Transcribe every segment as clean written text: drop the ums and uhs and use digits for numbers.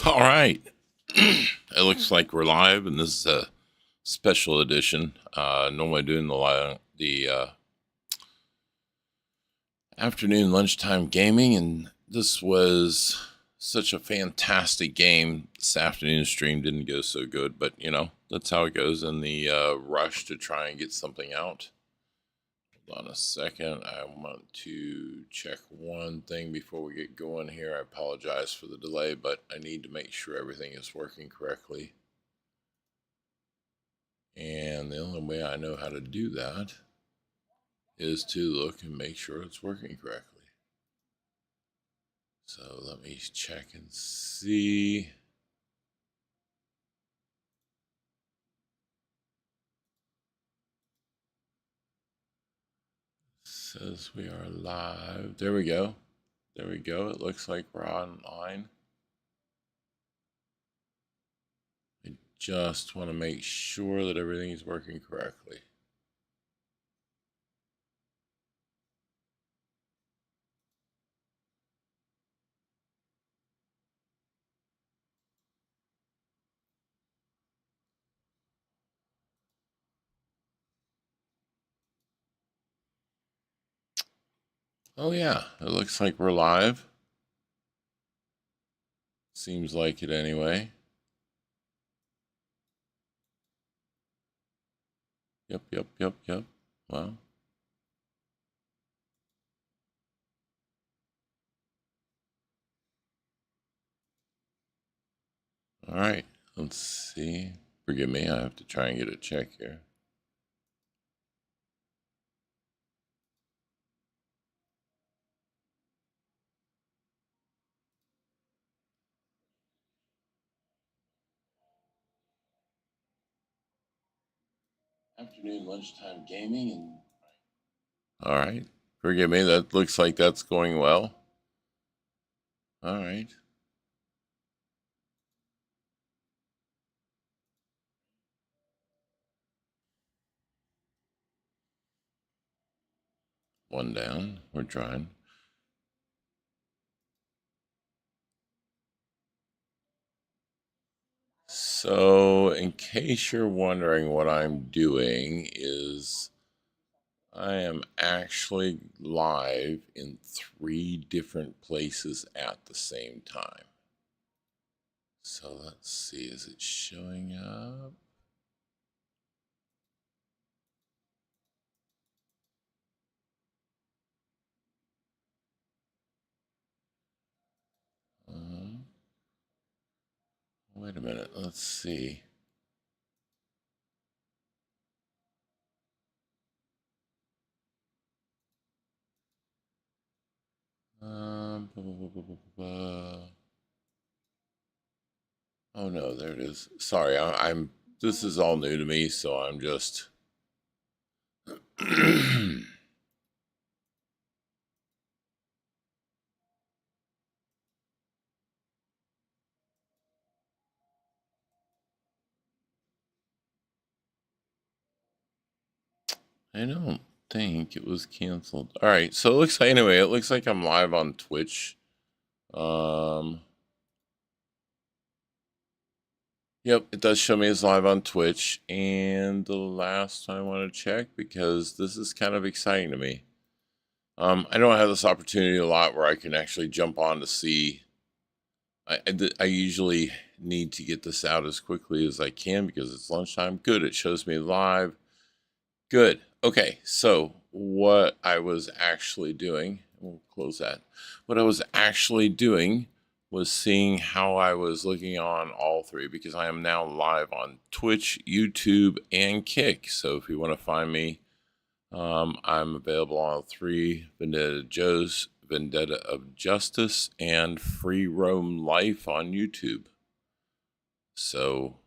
All right. It looks like we're live, and this is a special edition. Normally doing the afternoon lunchtime gaming, and this was such a fantastic game. This afternoon stream didn't go so good, but that's how it goes in the rush to try and get something out. Hold on a second. I want to check one thing before we get going here. I apologize for the delay, but I need to make sure everything is working correctly. And the only way I know how to do that is to look and make sure it's working correctly. So let me check and see. Says we are live. There we go. There we go. It looks like we're online. I just want to make sure that everything is working correctly. Oh yeah, it looks like we're live. Seems like it anyway. Yep. Well. All right, let's see. Forgive me, I have to try and get a check here. Afternoon lunchtime gaming and all right. Forgive me, that looks like that's going well. All right. One down. We're trying. So, in case you're wondering what I'm doing, is I am actually live in 3 different places at the same time. So, let's see. Is it showing up? Wait a minute. Let's see. Blah, blah, blah. Oh no, there it is. Sorry, I'm. This is all new to me, so I'm just. I don't think it was canceled. All right, so it looks like anyway. It looks like I'm live on Twitch. Yep, it does show me as live on Twitch. And the last I want to check because this is kind of exciting to me. I don't have this opportunity a lot where I can actually jump on to see. I usually need to get this out as quickly as I can because it's lunchtime. Good, it shows me live. Good. Okay, so what I was actually doing, we'll close that. What I was actually doing was seeing how I was looking on all 3 because I am now live on Twitch, YouTube, and Kick. So if you want to find me, I'm available on 3: Vendetta Joe's, Vendetta of Justice, and Free Roam Life on YouTube. So,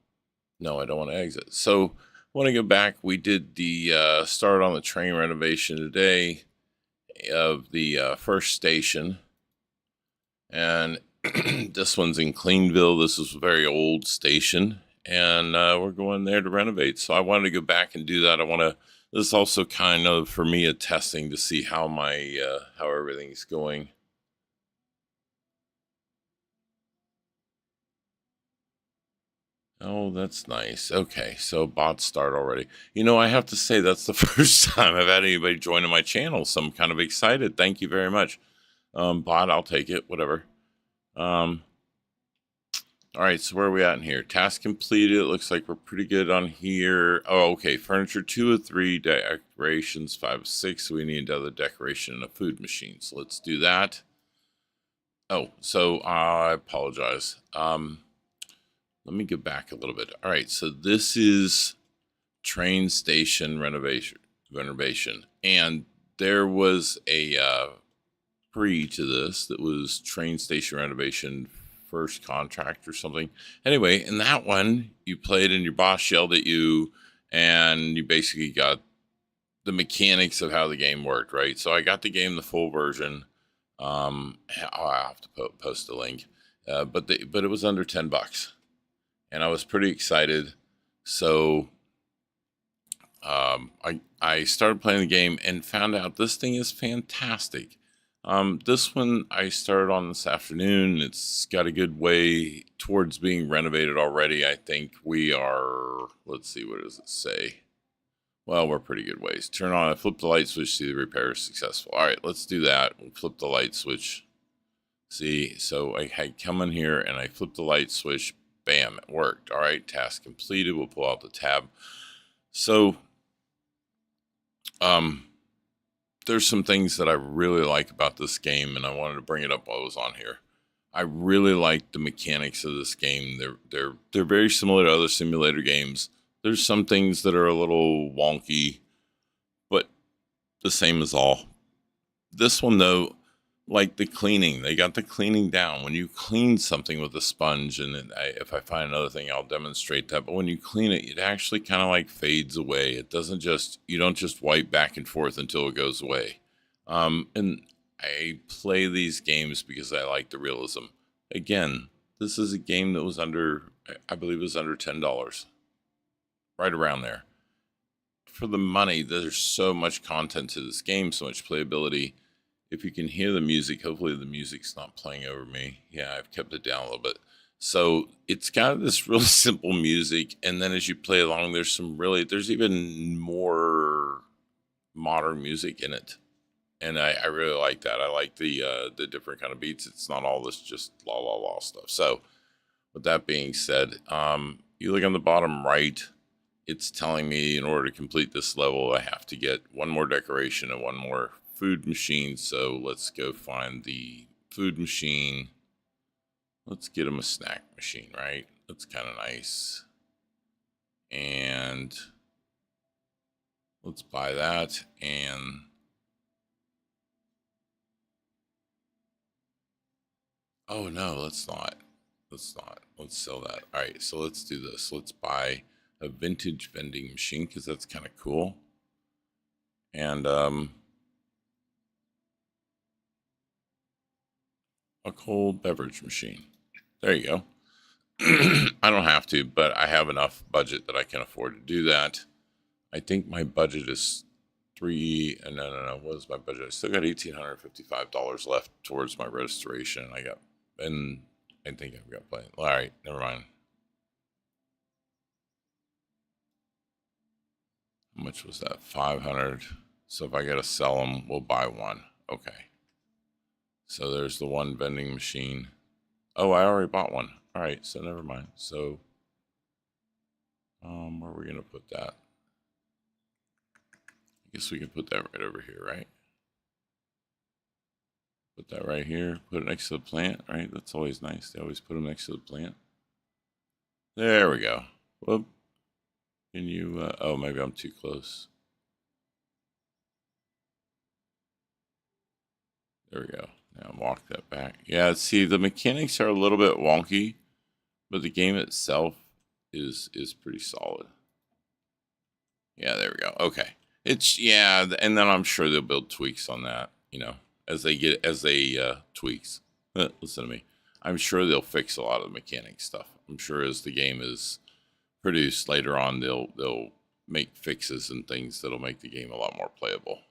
no, I don't want to exit. So, I want to go back. We did the start on the train renovation today of the first station. And this one's in Cleanville. This is a very old station. And we're going there to renovate. So I wanted to go back and do that. This is also kind of for me a testing to see how how everything's going. Oh, that's nice. Okay, so bots start already. You know, I have to say that's the first time I've had anybody join my channel, so I'm kind of excited. Thank you very much. Bot, I'll take it, whatever. All right, so where are we at in here? Task completed. It looks like we're pretty good on here. Oh, okay. Furniture 2 of 3, decorations 5 of 6. So we need another decoration and a food machine. So let's do that. Oh, so I apologize. Let me get back a little bit. All right, so this is train station renovation, and there was a pre to this that was train station renovation first contract or something. Anyway, in that one, you played and your boss yelled at you, and you basically got the mechanics of how the game worked, right? So I got the game, the full version. I'll have to post a link, but it was under $10, and I was pretty excited. So I started playing the game and found out this thing is fantastic. This one I started on this afternoon. It's got a good way towards being renovated already. I think we are, let's see, what does it say? Well, we're pretty good ways. Turn on, I flip the light switch, see the repair is successful. All right, let's do that. We'll flip the light switch. See, so I come in here and I flip the light switch. Bam, it worked. All right, task completed. We'll pull out the tab. So, there's some things that I really like about this game, and I wanted to bring it up while I was on here. I really like the mechanics of this game. They're very similar to other simulator games. There's some things that are a little wonky, but the same as all. This one though, like the cleaning, they got the cleaning down. When you clean something with a sponge, and if I find another thing, I'll demonstrate that. But when you clean it, it actually kind of like fades away. It doesn't just, you don't just wipe back and forth until it goes away. And I play these games because I like the realism. Again, this is a game that was under, I believe it was under $10, right around there. For the money, there's so much content to this game, so much playability. If you can hear the music, hopefully the music's not playing over me. Yeah, I've kept it down a little bit. So it's got this really simple music, and then as you play along, there's even more modern music in it. And I really like that. I like the different kind of beats. It's not all this just la la la stuff. So with that being said, you look on the bottom right, it's telling me in order to complete this level, I have to get one more decoration and one more food machine. So let's go find the food machine. Let's get him a snack machine, right? That's kind of nice. And let's buy that. And oh no, let's not. Let's not. Let's sell that. All right, so let's do this. Let's buy a vintage vending machine because that's kind of cool. And a cold beverage machine. There you go. I don't have to, but I have enough budget that I can afford to do that. I think my budget is no. What is my budget? I still got $1,855 left towards my restoration. I think I've got plenty. All right, never mind. How much was that? 500. So if I gotta sell them, we'll buy one. Okay. So there's the one vending machine. Oh, I already bought one. All right, so never mind. So, where are we gonna put that? I guess we can put that right over here, right? Put that right here. Put it next to the plant, right? That's always nice. They always put them next to the plant. There we go. Whoop. Can you? Oh, maybe I'm too close. There we go. Now walk that back. Yeah, see, the mechanics are a little bit wonky, but the game itself is pretty solid. Yeah, there we go. Okay. Yeah, and then I'm sure they'll build tweaks on that, as they tweaks. Listen to me. I'm sure they'll fix a lot of the mechanic stuff. I'm sure as the game is produced later on, they'll make fixes and things that'll make the game a lot more playable.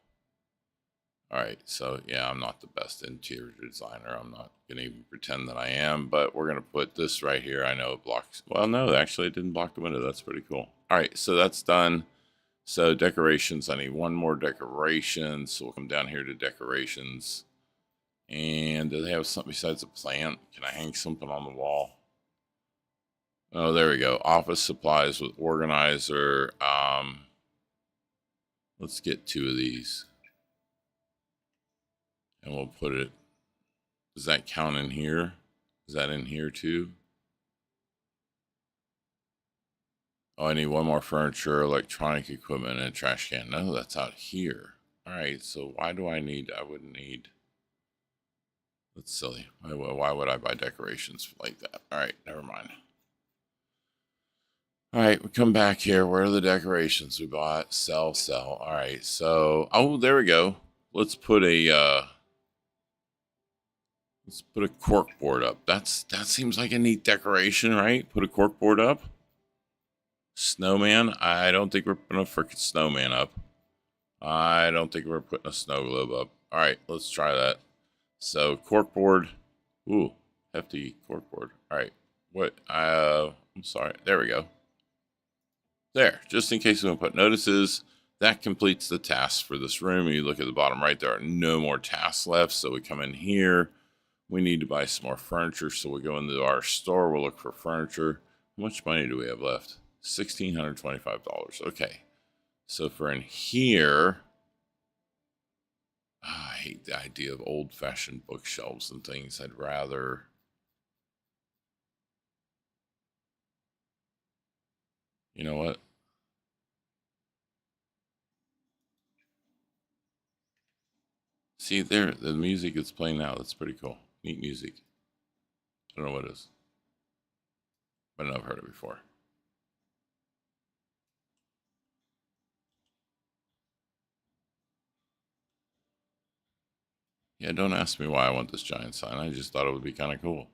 All right, so yeah, I'm not the best interior designer. I'm not going to even pretend that I am, but we're going to put this right here. I know it blocks. Well, no, actually, it didn't block the window. That's pretty cool. All right, so that's done. So decorations, I need one more decoration. So we'll come down here to decorations. And do they have something besides a plant? Can I hang something on the wall? Oh, there we go. Office supplies with organizer. Let's get 2 of these. And we'll put it. Does that count in here? Is that in here too? Oh, I need one more furniture, electronic equipment, and a trash can. No, that's out here. All right, so why do I need, I wouldn't need, that's silly. Why would I buy decorations like that? All right, never mind. All right, we come back here. Where are the decorations we bought? Sell, sell. All right, so, oh, there we go. Let's put a cork board up. That seems like a neat decoration, right? Put a cork board up. Snowman. I don't think we're putting a freaking snowman up. I don't think we're putting a snow globe up. All right, let's try that. So cork board. Ooh, hefty cork board. All right. What? I'm sorry. There we go. There. Just in case we want to put notices. That completes the tasks for this room. You look at the bottom right, there are no more tasks left. So we come in here. We need to buy some more furniture. So we go into our store. We'll look for furniture. How much money do we have left? $1,625. Okay. So for in here, I hate the idea of old-fashioned bookshelves and things. I'd rather, you know what? See there, the music is playing now. That's pretty cool. Neat music. I don't know what it is, but I've heard it before. Yeah, don't ask me why I want this giant sign. I just thought it would be kind of cool.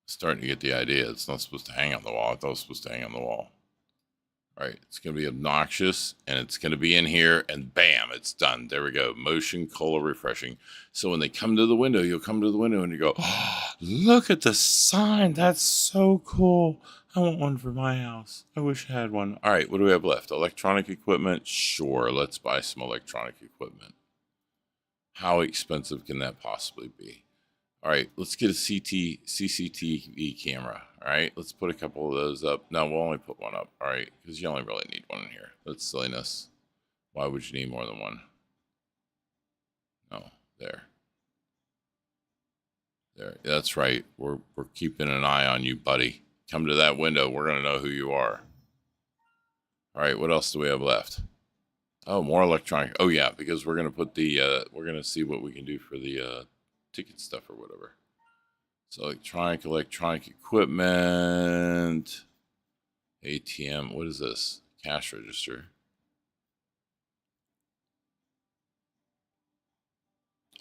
Starting to get the idea. It's not supposed to hang on the wall. I thought it was supposed to hang on the wall. All right, it's going to be obnoxious, and it's going to be in here, and bam, it's done. There we go. Motion color refreshing. So when they come to the window, you'll come to the window, and you go, oh, look at the sign. That's so cool. I want one for my house. I wish I had one. All right, what do we have left? Electronic equipment? Sure, let's buy some electronic equipment. How expensive can that possibly be? All right, let's get a CCTV camera. All right, let's put a couple of those up. No, we'll only put one up. All right, because you only really need one in here. That's silliness. Why would you need more than one? No, there. There. That's right. We're keeping an eye on you, buddy. Come to that window. We're going to know who you are. All right, what else do we have left? Oh, more electronic. Oh, yeah, because we're going to put the, we're going to see what we can do for the ticket stuff or whatever. So electronic equipment, ATM. What is this? Cash register.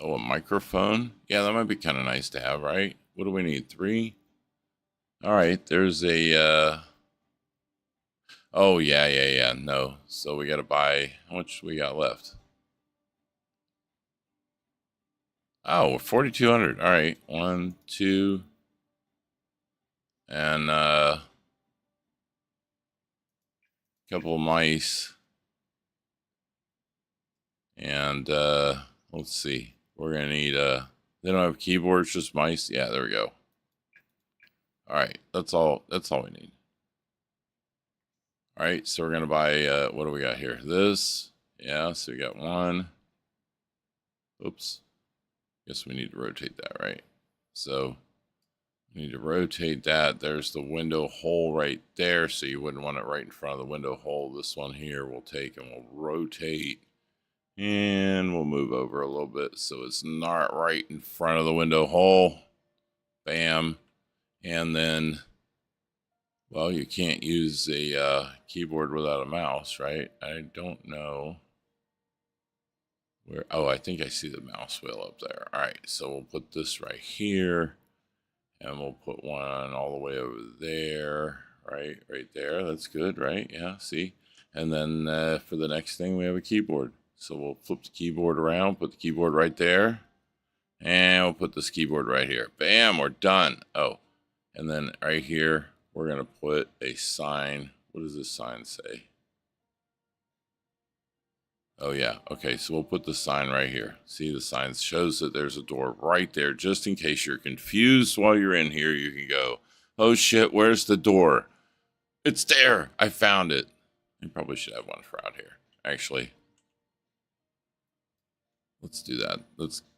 Oh, a microphone. Yeah, that might be kind of nice to have, right? What do we need? 3? All right, there's a, oh, yeah. No. So we got to buy, how much we got left? Oh, 4,200. All right. 1, 2, and couple of mice. And let's see. We're gonna need they don't have keyboards, just mice. Yeah, there we go. All right, that's all we need. All right, so we're gonna buy what do we got here? This. Yeah, so we got 1. Oops. Guess we need to rotate that, right? So we need to rotate that. There's the window hole right there, so you wouldn't want it right in front of the window hole. This one here we'll take and we'll rotate. And we'll move over a little bit so it's not right in front of the window hole. Bam. And then, well, you can't use a keyboard without a mouse, right? I don't know where. Oh, I think I see the mouse wheel up there. All right, so we'll put this right here. And we'll put one all the way over there, right there. That's good, right? Yeah, see? And then for the next thing, we have a keyboard. So we'll flip the keyboard around, put the keyboard right there, and we'll put this keyboard right here. Bam, we're done. Oh, and then right here, we're going to put a sign. What does this sign say? Oh, yeah. Okay, so we'll put the sign right here. See, the sign shows that there's a door right there. Just in case you're confused while you're in here, you can go, oh, shit, where's the door? It's there. I found it. You probably should have one for out here. Actually, let's do that.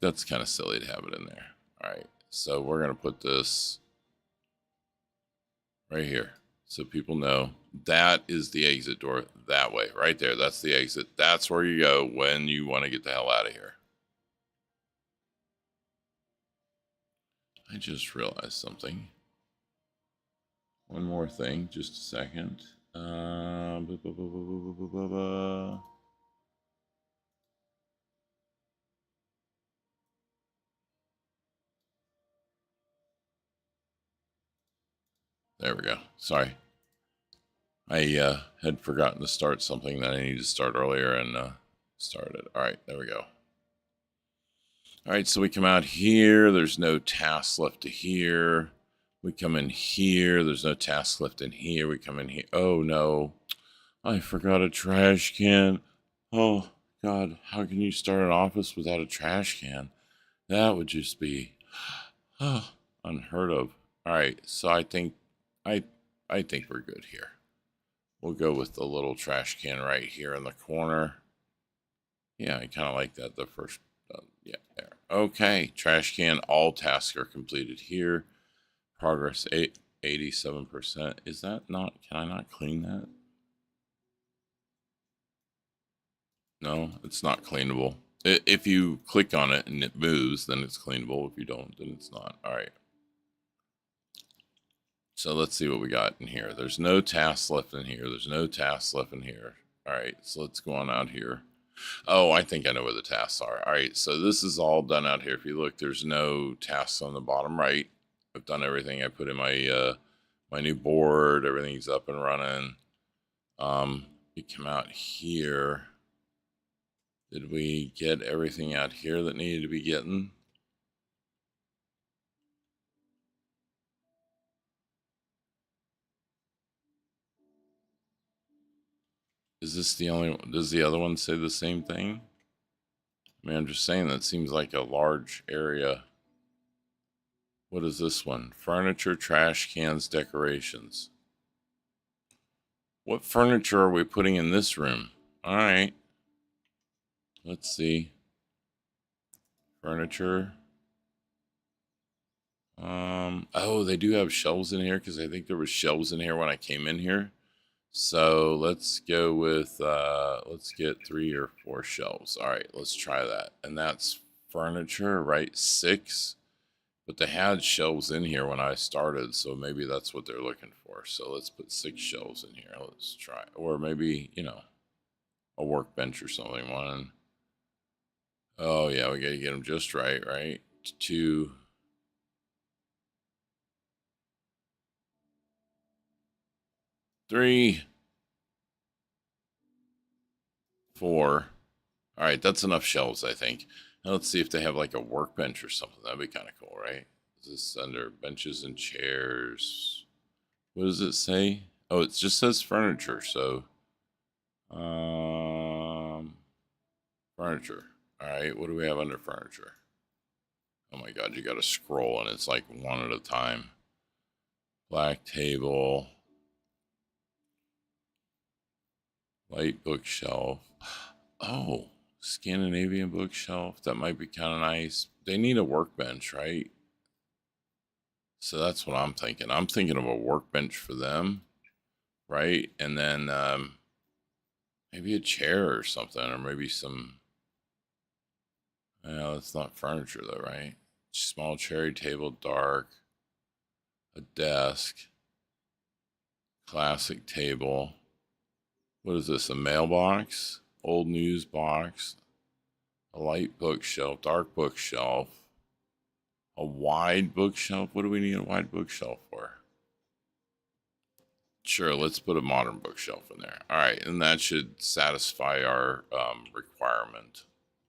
That's kind of silly to have it in there. All right, so we're going to put this right here so people know that is the exit door that way. Right there. That's the exit. That's where you go when you want to get the hell out of here. I just realized something. One more thing, just a second. There we go. Sorry. I had forgotten to start something that I needed to start earlier and started it. All right, there we go. All right, so we come out here. There's no tasks left to here. We come in here. There's no tasks left in here. We come in here. Oh, no. I forgot a trash can. Oh, God. How can you start an office without a trash can? That would just be unheard of. All right, so I think we're good here. We'll go with the little trash can right here in the corner. Yeah, I kind of like that. The first, yeah, there. Okay, trash can. All tasks are completed here. Progress 87%. Is that not? Can I not clean that? No, it's not cleanable. If you click on it and it moves, then it's cleanable. If you don't, then it's not. All right. So let's see what we got in here. There's no tasks left in here. There's no tasks left in here. All right, so let's go on out here. Oh, I think I know where the tasks are. All right, so this is all done out here. If you look, there's no tasks on the bottom right. I've done everything. I put in my my new board. Everything's up and running. We come out here. Did we get everything out here that needed to be getting? Is this the only one? Does the other one say the same thing? I mean, I'm just saying that seems like a large area. What is this one? Furniture, trash cans, decorations. What furniture are we putting in this room? All right. Let's see. Furniture. Oh, they do have shelves in here because I think there was shelves in here when I came in here. So let's go with, let's get 3 or 4 shelves. All right, let's try that. And that's furniture, right? 6. But they had shelves in here when I started, so maybe that's what they're looking for. So let's put 6 shelves in here. Let's try. Or maybe, you know, a workbench or something. 1. Oh, yeah, we got to get them just right, right? 2. 3. 4. All right, that's enough shelves, I think. Now let's see if they have like a workbench or something. That'd be kind of cool, right? Is this under benches and chairs? What does it say? Oh, it just says furniture. So, furniture. All right, what do we have under furniture? Oh my God, you got to scroll and it's like one at a time. Black table. Light bookshelf. Oh, Scandinavian bookshelf. That might be kind of nice. They need a workbench, right? So that's what I'm thinking. I'm thinking of a workbench for them, right? And then maybe a chair or something, or maybe some. That's not furniture though, right? Small cherry table, dark. A desk. Classic table. What is this? A mailbox? Old news box? A light bookshelf, dark bookshelf. A wide bookshelf? What do we need a wide bookshelf for? Sure, let's put a modern bookshelf in there. All right, and that should satisfy our requirement.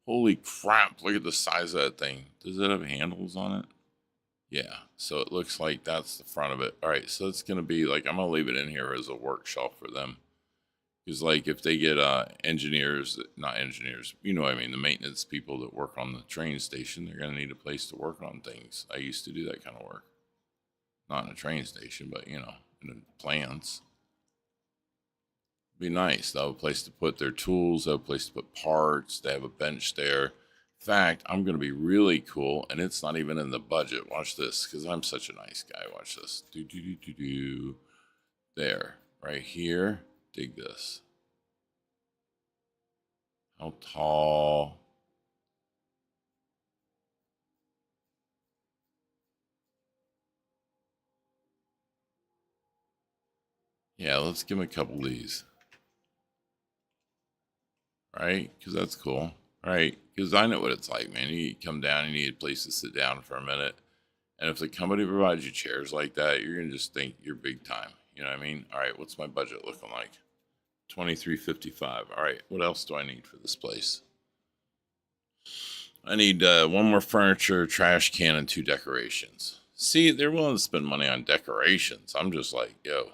Holy crap, look at the size of that thing. Does it have handles on it? Yeah, so it looks like that's the front of it. All right, so it's going to be like, I'm going to leave it in here as a work shelf for them. Because, like, if they get engineers, not engineers, you know what I mean, the maintenance people that work on the train station, they're going to need a place to work on things. I used to do that kind of work. Not in a train station, but, you know, in the plants. Be nice. They'll have a place to put their tools, they'll have a place to put parts, they have a bench there. In fact, I'm going to be really cool, and it's not even in the budget. Watch this, because I'm such a nice guy. Watch this. There, right here. Dig this. How tall? Yeah, let's give him a couple of these. Right? Because that's cool. Right? Because I know what it's like, man. You come down and you need a place to sit down for a minute. And if the company provides you chairs like that, you're going to just think you're big time. You know what I mean? All right, what's my budget looking like? $23.55. All right, what else do I need for this place? I need one more furniture, trash can, and 2 decorations. See, they're willing to spend money on decorations. I'm just like, yo,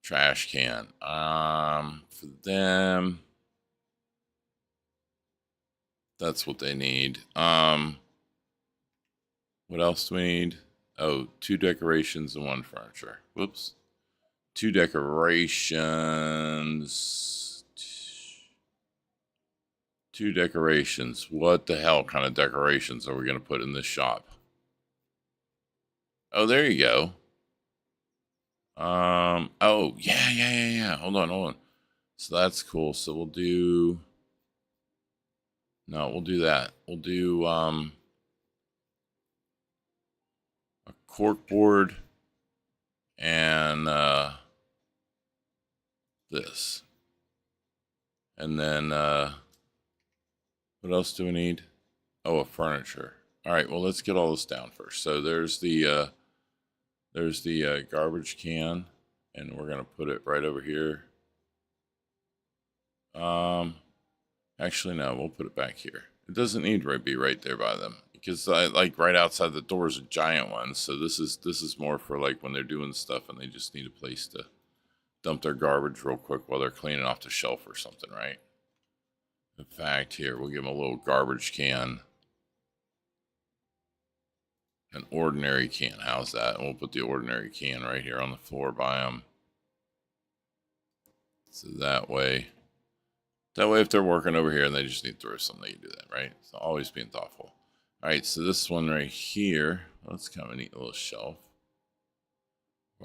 trash can. For them, that's what they need. What else do we need? Oh, 2 decorations and 1 furniture. Whoops. 2 decorations. 2 decorations. What the hell kind of decorations are we going to put in this shop? Oh, there you go. Oh, yeah. Hold on. So that's cool. So we'll do... No, we'll do that. We'll do, a cork board and, this. And then, what else do we need? Oh, a furniture. All right, well, let's get all this down first. So there's the garbage can, and we're gonna put it right over here. Actually, no, we'll put it back here. It doesn't need to be right there by them because like right outside the door is a giant one. So this is more for like when they're doing stuff and they just need a place to dump their garbage real quick while they're cleaning off the shelf or something, right? In fact, here, we'll give them a little garbage can. An ordinary can. How's that? And we'll put the ordinary can right here on the floor by them. So that way if they're working over here and they just need to throw something, they can do that, right? So always being thoughtful. All right, so this one right here, well, that's kind of a neat little shelf.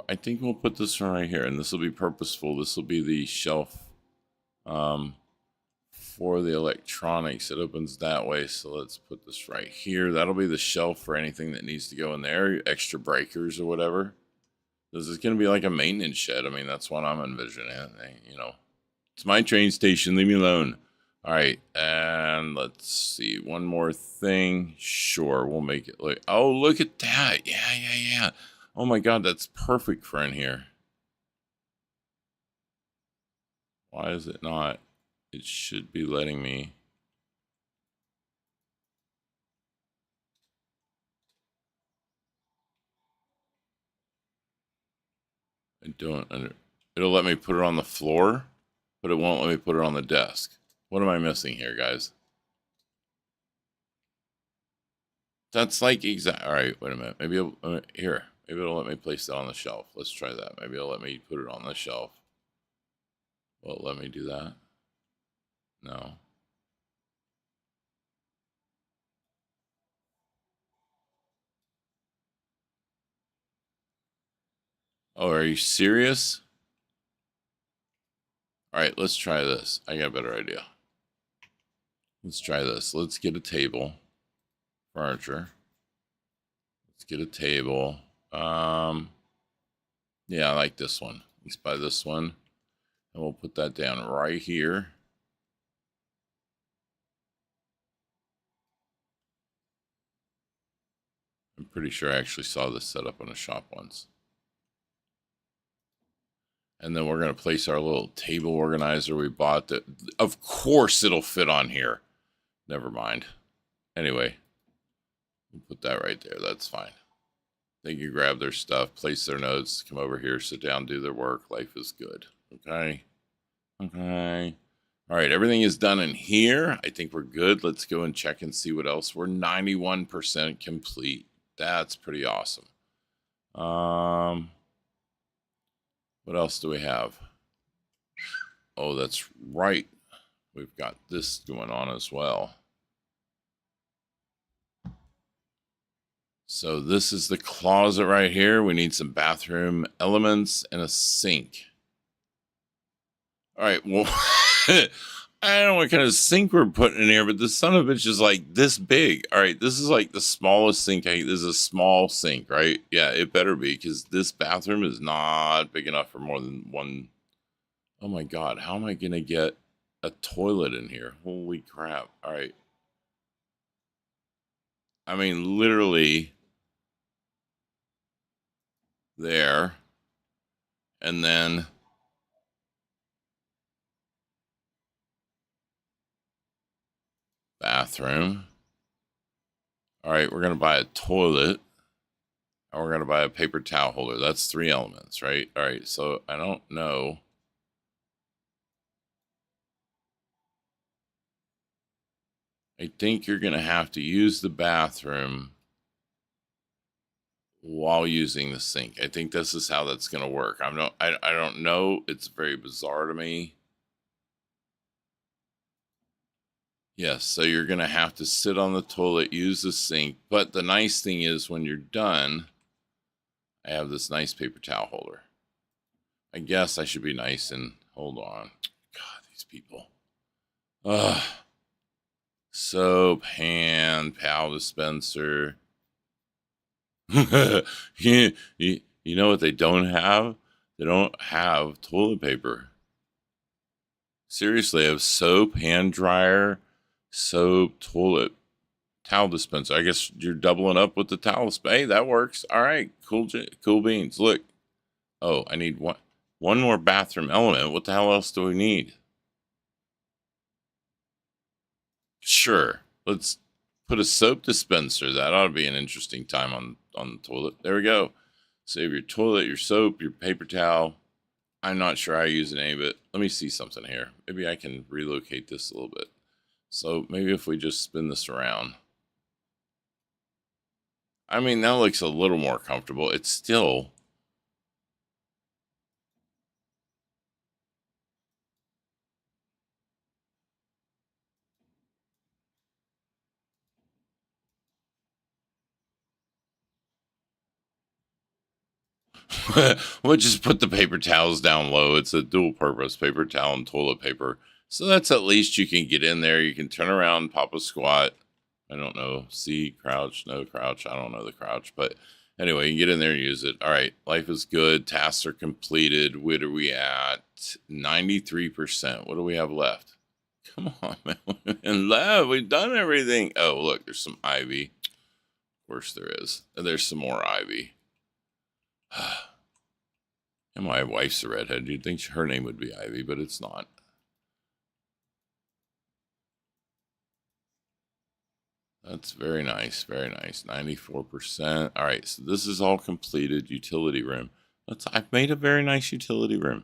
I think we'll put this one right here, and this will be purposeful. This will be the shelf for the electronics. It opens that way, so let's put this right here. That'll be the shelf for anything that needs to go in there, extra breakers or whatever. This is going to be like a maintenance shed. I mean, that's what I'm envisioning. You know, it's my train station. Leave me alone. All right, and let's see. One more thing. Sure, we'll make it look... Oh, look at that. Yeah. Oh, my God, that's perfect for in here. Why is it not? It should be letting me. I don't under... It'll let me put it on the floor, but it won't let me put it on the desk. What am I missing here, guys? That's like exact. All right, wait a minute. Maybe here. Maybe it'll let me place it on the shelf. Let's try that. Maybe it'll let me put it on the shelf. Will it let me do that? No. Oh, are you serious? All right, let's try this. I got a better idea. Let's try this. Let's get a table. Furniture. Let's get a table. Yeah, I like this one. Let's buy this one. And we'll put that down right here. I'm pretty sure I actually saw this set up on a shop once. And then we're going to place our little table organizer we bought. That, of course, it'll fit on here. Never mind. Anyway, we'll put that right there. That's fine. They can grab their stuff, place their notes, come over here, sit down, do their work. Life is good. Okay. Okay. All right. Everything is done in here. I think we're good. Let's go and check and see what else. We're 91% complete. That's pretty awesome. What else do we have? Oh, that's right. We've got this going on as well. So this is the closet right here. We need some bathroom elements and a sink. All right, well, I don't know what kind of sink we're putting in here, but the son of a bitch is like this big. All right, this is like the smallest sink. This is a small sink, right? Yeah, it better be, because this bathroom is not big enough for more than one. Oh my God, how am I going to get a toilet in here? Holy crap. All right. I mean, literally there. And then bathroom. All right, we're going to buy a toilet. And we're going to buy a paper towel holder. That's 3 elements, right? All right, so I don't know. I think you're going to have to use the bathroom while using the sink. I think this is how that's going to work. I don't know. It's very bizarre to me. Yes, so you're going to have to sit on the toilet, use the sink. But the nice thing is when you're done, I have this nice paper towel holder. I guess I should be nice and hold on. God, these people. Ugh. Soap, hand, pal dispenser. you know what they don't have? They don't have toilet paper. Seriously, I have soap, hand dryer, soap, toilet, towel dispenser. I guess you're doubling up with the towel dispenser. Hey, that works. All right, cool beans. Look. Oh, I need one more bathroom element. What the hell else do we need? Sure. Let's put a soap dispenser. That ought to be an interesting time on the toilet. There we go. Save your toilet, your soap, your paper towel. I'm not sure how I use any of it. Let me see something here. Maybe I can relocate this a little bit. So maybe if we just spin this around. I mean, that looks a little more comfortable. It's still... We'll just put the paper towels down low. It's a dual purpose paper towel and toilet paper. So that's at least you can get in there. You can turn around, pop a squat. I don't know. See, crouch, no crouch. I don't know the crouch. But anyway, you can get in there and use it. All right. Life is good. Tasks are completed. What are we at? 93%. What do we have left? Come on, man. And left. We've done everything. Oh, look. There's some ivy. Of course there is. And there's some more ivy. And my wife's a redhead. You'd think her name would be Ivy, but it's not. That's very nice. Very nice. 94%. All right. So this is all completed. Utility room. I've made a very nice utility room.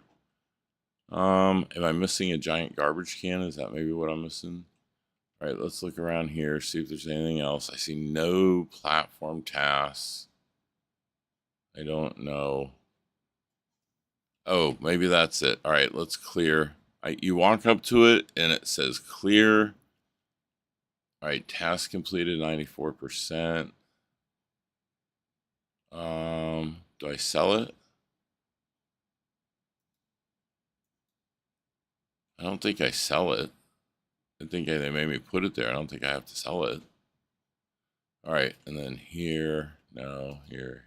Am I missing a giant garbage can? Is that maybe what I'm missing? All right. Let's look around here. See if there's anything else. I see no platform tasks. I don't know. Oh, maybe that's it. All right, let's clear. You walk up to it and it says clear. All right, task completed 94%. Do I sell it? I don't think I sell it. I think they made me put it there. I don't think I have to sell it. All right, and then here, no, here.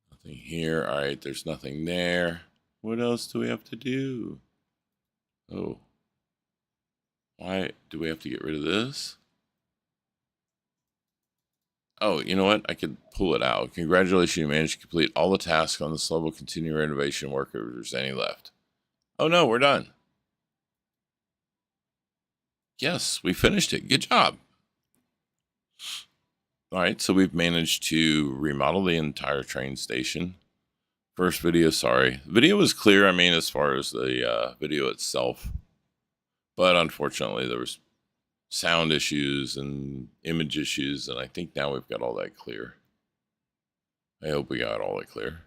Nothing here. All right, there's nothing there. What else do we have to do? Oh. Why do we have to get rid of this? Oh, you know what? I could pull it out. Congratulations, you managed to complete all the tasks on this level. Continue renovation work if there's any left. Oh no, we're done. Yes, we finished it. Good job. All right, so we've managed to remodel the entire train station. First video, sorry. The video was clear, I mean, as far as the video itself. But unfortunately, there was sound issues and image issues, and I think now we've got all that clear. I hope we got all that clear.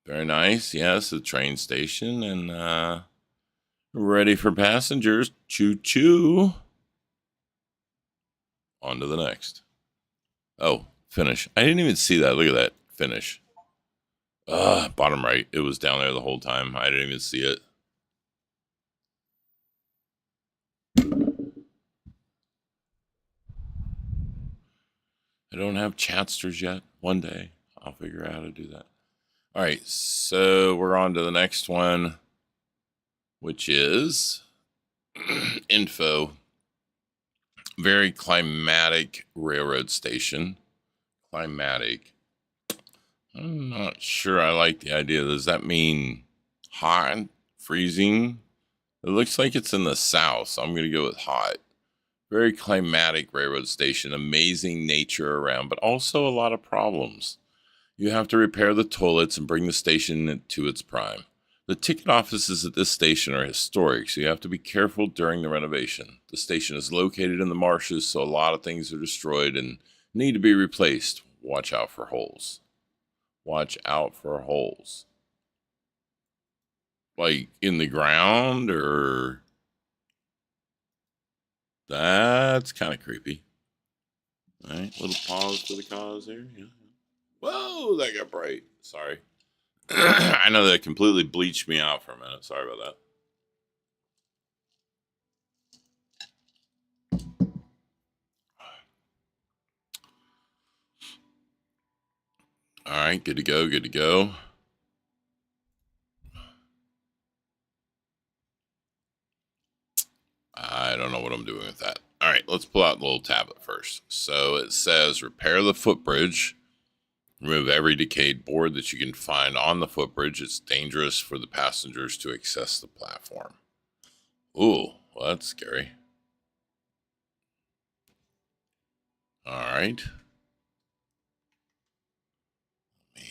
Very nice. Yes, the train station, and ready for passengers. Choo-choo. On to the next. Oh, finish. I didn't even see that. Look at that. Finish. Bottom right. It was down there the whole time. I didn't even see it. I don't have chatsters yet. One day I'll figure out how to do that. All right, so we're on to the next one, which is info. Very climatic railroad station. Climatic. I'm not sure I like the idea. Does that mean hot, freezing? It looks like it's in the south, so I'm going to go with hot. Very climatic railroad station. Amazing nature around, but also a lot of problems. You have to repair the toilets and bring the station to its prime. The ticket offices at this station are historic, so you have to be careful during the renovation. The station is located in the marshes, so a lot of things are destroyed and need to be replaced. Watch out for holes. Watch out for holes. Like in the ground, or... That's kind of creepy. All right, little pause for the cause here. Yeah. Whoa, that got bright. Sorry. I know that completely bleached me out for a minute. Sorry about that. All right, good to go, good to go. I don't know what I'm doing with that. All right, let's pull out the little tablet first. So it says repair the footbridge. Remove every decayed board that you can find on the footbridge. It's dangerous for the passengers to access the platform. Ooh, well, that's scary. All right. Let me,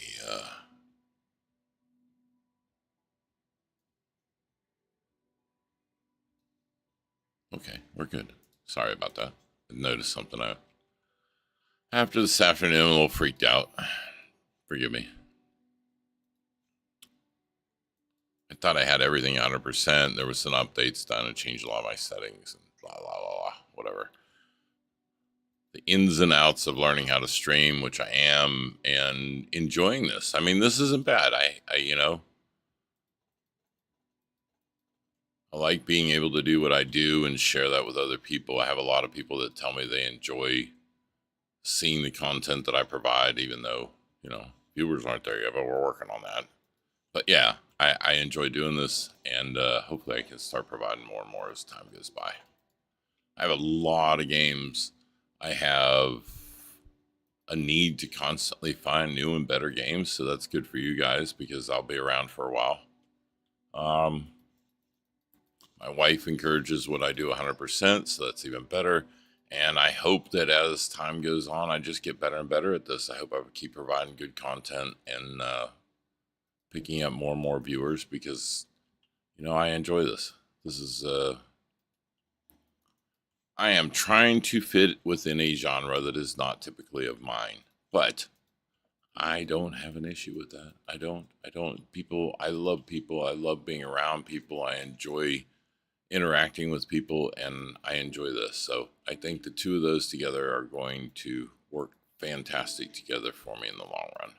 okay, we're good. Sorry about that. I noticed something after this afternoon, a little freaked out. Forgive me. I thought I had everything 100%. There was some updates done and changed a lot of my settings and blah, blah, blah, blah, whatever. The ins and outs of learning how to stream, which I am, and enjoying this. I mean, this isn't bad. I like being able to do what I do and share that with other people. I have a lot of people that tell me they enjoy seeing the content that I provide, even though, viewers aren't there yet, but we're working on that. But yeah, I enjoy doing this, and hopefully I can start providing more and more as time goes by. I have a lot of games. I have a need to constantly find new and better games, so that's good for you guys because I'll be around for a while. My wife encourages what I do 100%, so that's even better. And I hope that as time goes on, I just get better and better at this. I hope I keep providing good content and picking up more and more viewers because, I enjoy this. This is, I am trying to fit within a genre that is not typically of mine, but I don't have an issue with that. I love people. I love being around people. I enjoy interacting with people, and I enjoy this. So I think the two of those together are going to work fantastic together for me in the long run.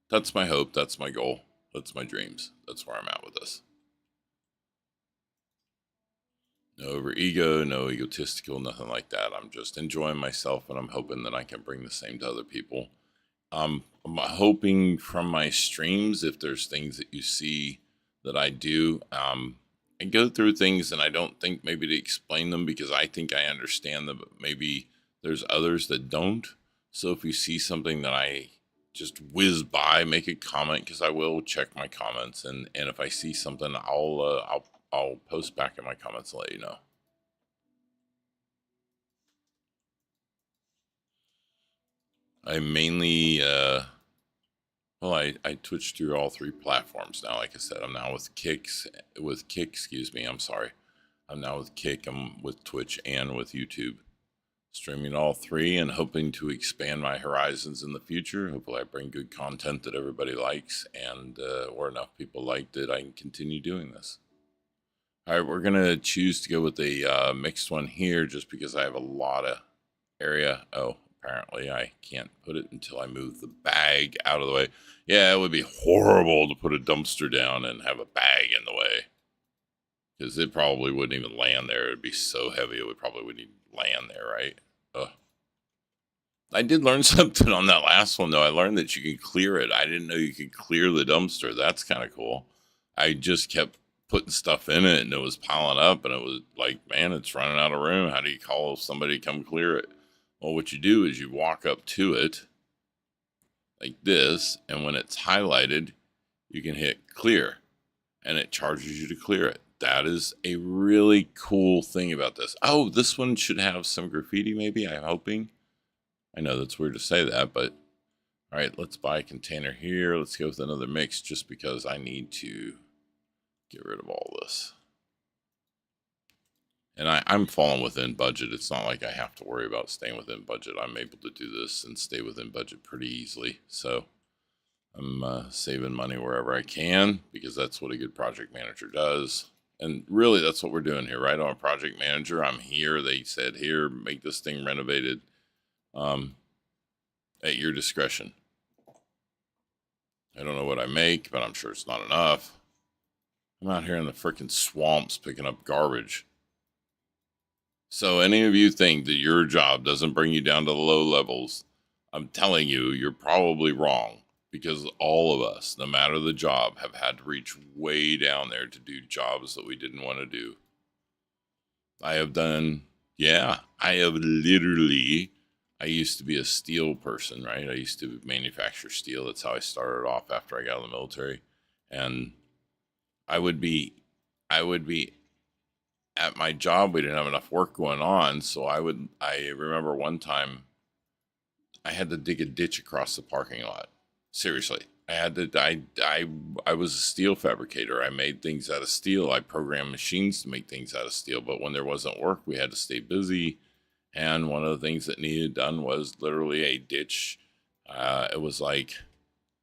That's my hope. That's my goal. That's my dreams. That's where I'm at with this. No over ego, no egotistical, nothing like that. I'm just enjoying myself, and I'm hoping that I can bring the same to other people. I'm hoping from my streams, if there's things that you see that I do, I go through things and I don't think maybe to explain them because I think I understand them, but maybe There's others that don't. So if you see something that I just whiz by, make a comment, because I will check my comments, and if I see something, I'll post back in my comments and let you know. I mainly well, I Twitch through all 3 platforms now. Like I said, I'm now with Kick, excuse me, I'm sorry. I'm now with Kick, I'm with Twitch, and with YouTube. Streaming all 3 and hoping to expand my horizons in the future. Hopefully I bring good content that everybody likes, and or enough people like that I can continue doing this. All right, we're gonna choose to go with a mixed one here, just because I have a lot of area. Oh, apparently I can't put it until I move the bag out of the way. Yeah, it would be horrible to put a dumpster down and have a bag in the way, because it probably wouldn't even land there. It'd be so heavy it probably wouldn't even land there, right? Ugh. I did learn something on that last one, though. I learned that you can clear it. I didn't know you could clear the dumpster. That's kind of cool. I just kept putting stuff in it, and it was piling up, and it was like, man, it's running out of room. How do you call somebody to come clear it? Well, what you do is you walk up to it like this, and when it's highlighted, you can hit clear, and it charges you to clear it. That is a really cool thing about this. Oh, this one should have some graffiti, maybe, I'm hoping. I know that's weird to say that, but all right, let's buy a container here. Let's go with another mix, just because I need to get rid of all this. And I'm falling within budget. It's not like I have to worry about staying within budget. I'm able to do this and stay within budget pretty easily. So I'm saving money wherever I can, because that's what a good project manager does. And really, that's what we're doing here, right? I'm a project manager. I'm here. They said, here, make this thing renovated at your discretion. I don't know what I make, but I'm sure it's not enough. I'm out here in the freaking swamps picking up garbage. So any of you think that your job doesn't bring you down to the low levels, I'm telling you, you're probably wrong, because all of us, no matter the job, have had to reach way down there to do jobs that we didn't want to do. I have literally, I used to be a steel person, right? I used to manufacture steel. That's how I started off after I got out of the military. And I would be at my job. We didn't have enough work going on. So I remember one time I had to dig a ditch across the parking lot. Seriously. I was a steel fabricator. I made things out of steel. I programmed machines to make things out of steel. But when there wasn't work, we had to stay busy. And one of the things that needed done was literally a ditch. It was like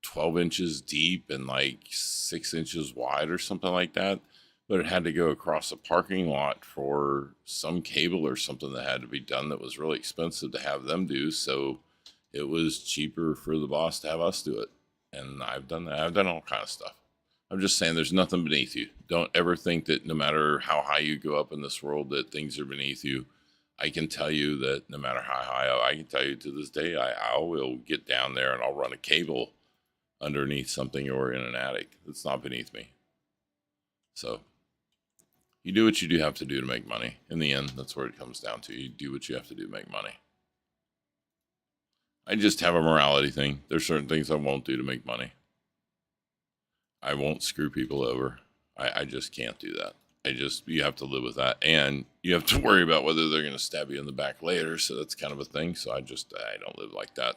12 inches deep and like 6 inches wide or something like that. But it had to go across a parking lot for some cable or something that had to be done that was really expensive to have them do. So it was cheaper for the boss to have us do it. And I've done that. I've done all kind of stuff. I'm just saying, there's nothing beneath you. Don't ever think that no matter how high you go up in this world, that things are beneath you. I can tell you that no matter how high, I can tell you to this day, I will get down there and I'll run a cable underneath something or in an attic. It's not beneath me. So you do what you do have to do to make money. In the end, that's where it comes down to. You do what you have to do to make money. I just have a morality thing. There's certain things I won't do to make money. I won't screw people over. I just can't do that. You have to live with that. And you have to worry about whether they're going to stab you in the back later. So that's kind of a thing. So I don't live like that.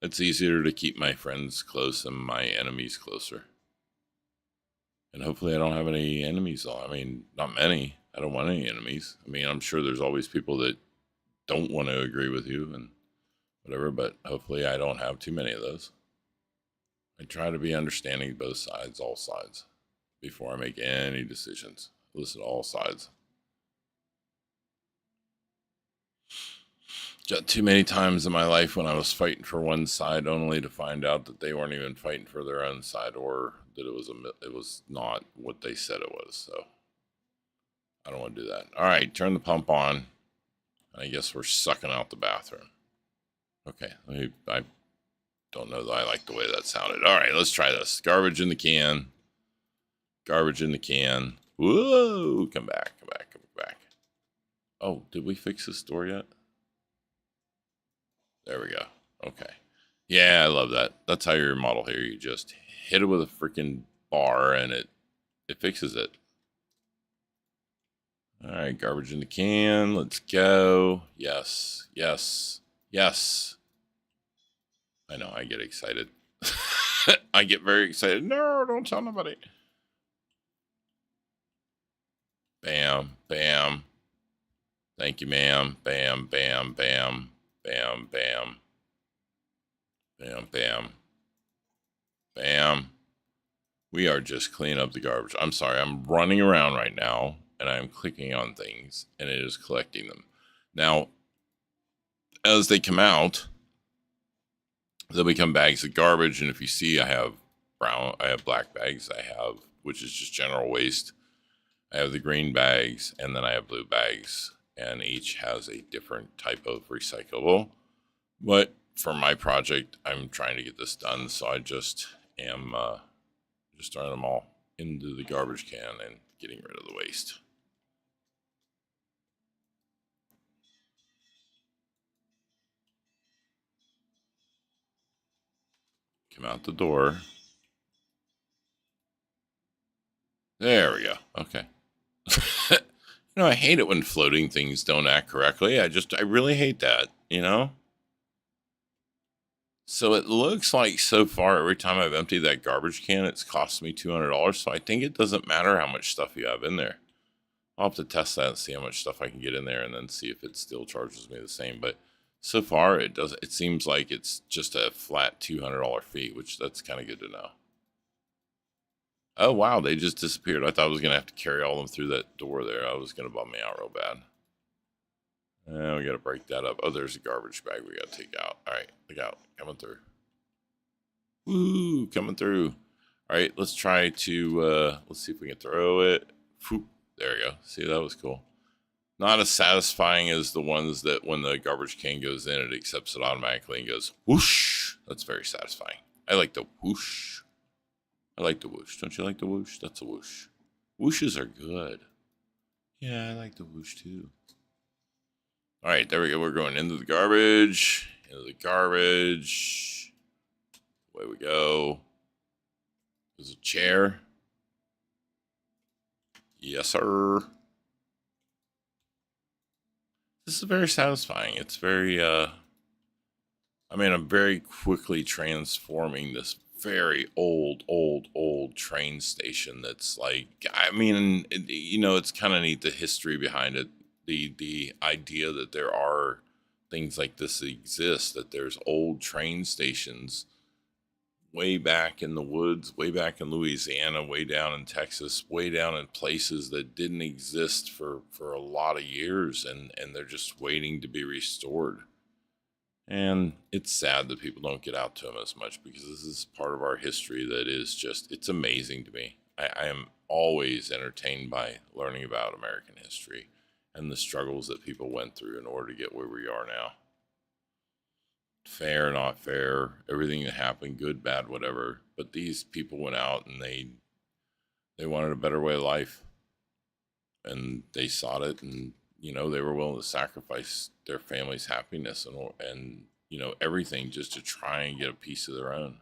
It's easier to keep my friends close and my enemies closer. And hopefully I don't have any enemies. I mean, not many. I don't want any enemies. I mean, I'm sure there's always people that don't want to agree with you and whatever, but hopefully I don't have too many of those. I try to be understanding of both sides, all sides, before I make any decisions. Listen to all sides. Got too many times in my life when I was fighting for one side only to find out that they weren't even fighting for their own side, or that it was not what they said it was. So I don't want to do that. All right, turn the pump on. I guess we're sucking out the bathroom. Okay, I don't know that I like the way that sounded. All right, let's try this. Garbage in the can. Garbage in the can. Whoa, come back. Oh, did we fix this door yet? There we go. Okay. Yeah, I love that. That's how you remodel here. You just hit it with a freaking bar and it fixes it. All right, garbage in the can. Let's go. Yes, yes, yes. I know, I get excited. I get very excited. No, don't tell nobody. Bam, bam. Thank you, ma'am. Bam, bam, bam. Bam, bam. Bam, bam. Bam. We are just cleaning up the garbage. I'm sorry, I'm running around right now and I'm clicking on things and it is collecting them. Now, as they come out, they'll become bags of garbage. And if you see, I have black bags. I have, which is just general waste. I have the green bags and then I have blue bags, and each has a different type of recyclable. But for my project, I'm trying to get this done. So I just am, just throwing them all into the garbage can and getting rid of the waste. Come out the door. There we go. Okay. I hate it when floating things don't act correctly. I really hate that, So it looks like so far, every time I've emptied that garbage can, it's cost me $200. So I think it doesn't matter how much stuff you have in there. I'll have to test that and see how much stuff I can get in there and then see if it still charges me the same. But so far, it seems like it's just a flat $200 fee, which that's kind of good to know. Oh, wow, they just disappeared. I thought I was going to have to carry all of them through that door there. I was going to bum me out real bad. We got to break that up. Oh, there's a garbage bag we got to take out. All right, look out. Coming through. Woo, coming through. All right, let's try to, let's see if we can throw it. There we go. See, that was cool. Not as satisfying as the ones that when the garbage can goes in, it accepts it automatically and goes whoosh. That's very satisfying. I like the whoosh. I like the whoosh. Don't you like the whoosh? That's a whoosh. Whooshes are good. Yeah, I like the whoosh too. All right, there we go. We're going into the garbage. Into the garbage. Away we go. There's a chair. Yes, sir. This is very satisfying. It's very, I'm very quickly transforming this very old train station that's like, it's kind of neat, the history behind it. The idea that there are things like this that exist, that there's old train stations way back in the woods, way back in Louisiana, way down in Texas, way down in places that didn't exist for a lot of years, and they're just waiting to be restored. And it's sad that people don't get out to them as much, because this is part of our history that is just, it's amazing to me. I am always entertained by learning about American history and the struggles that people went through in order to get where we are now. Fair, not fair, everything that happened, good, bad, whatever. But these people went out and they wanted a better way of life. And they sought it, and they were willing to sacrifice their family's happiness and everything just to try and get a piece of their own.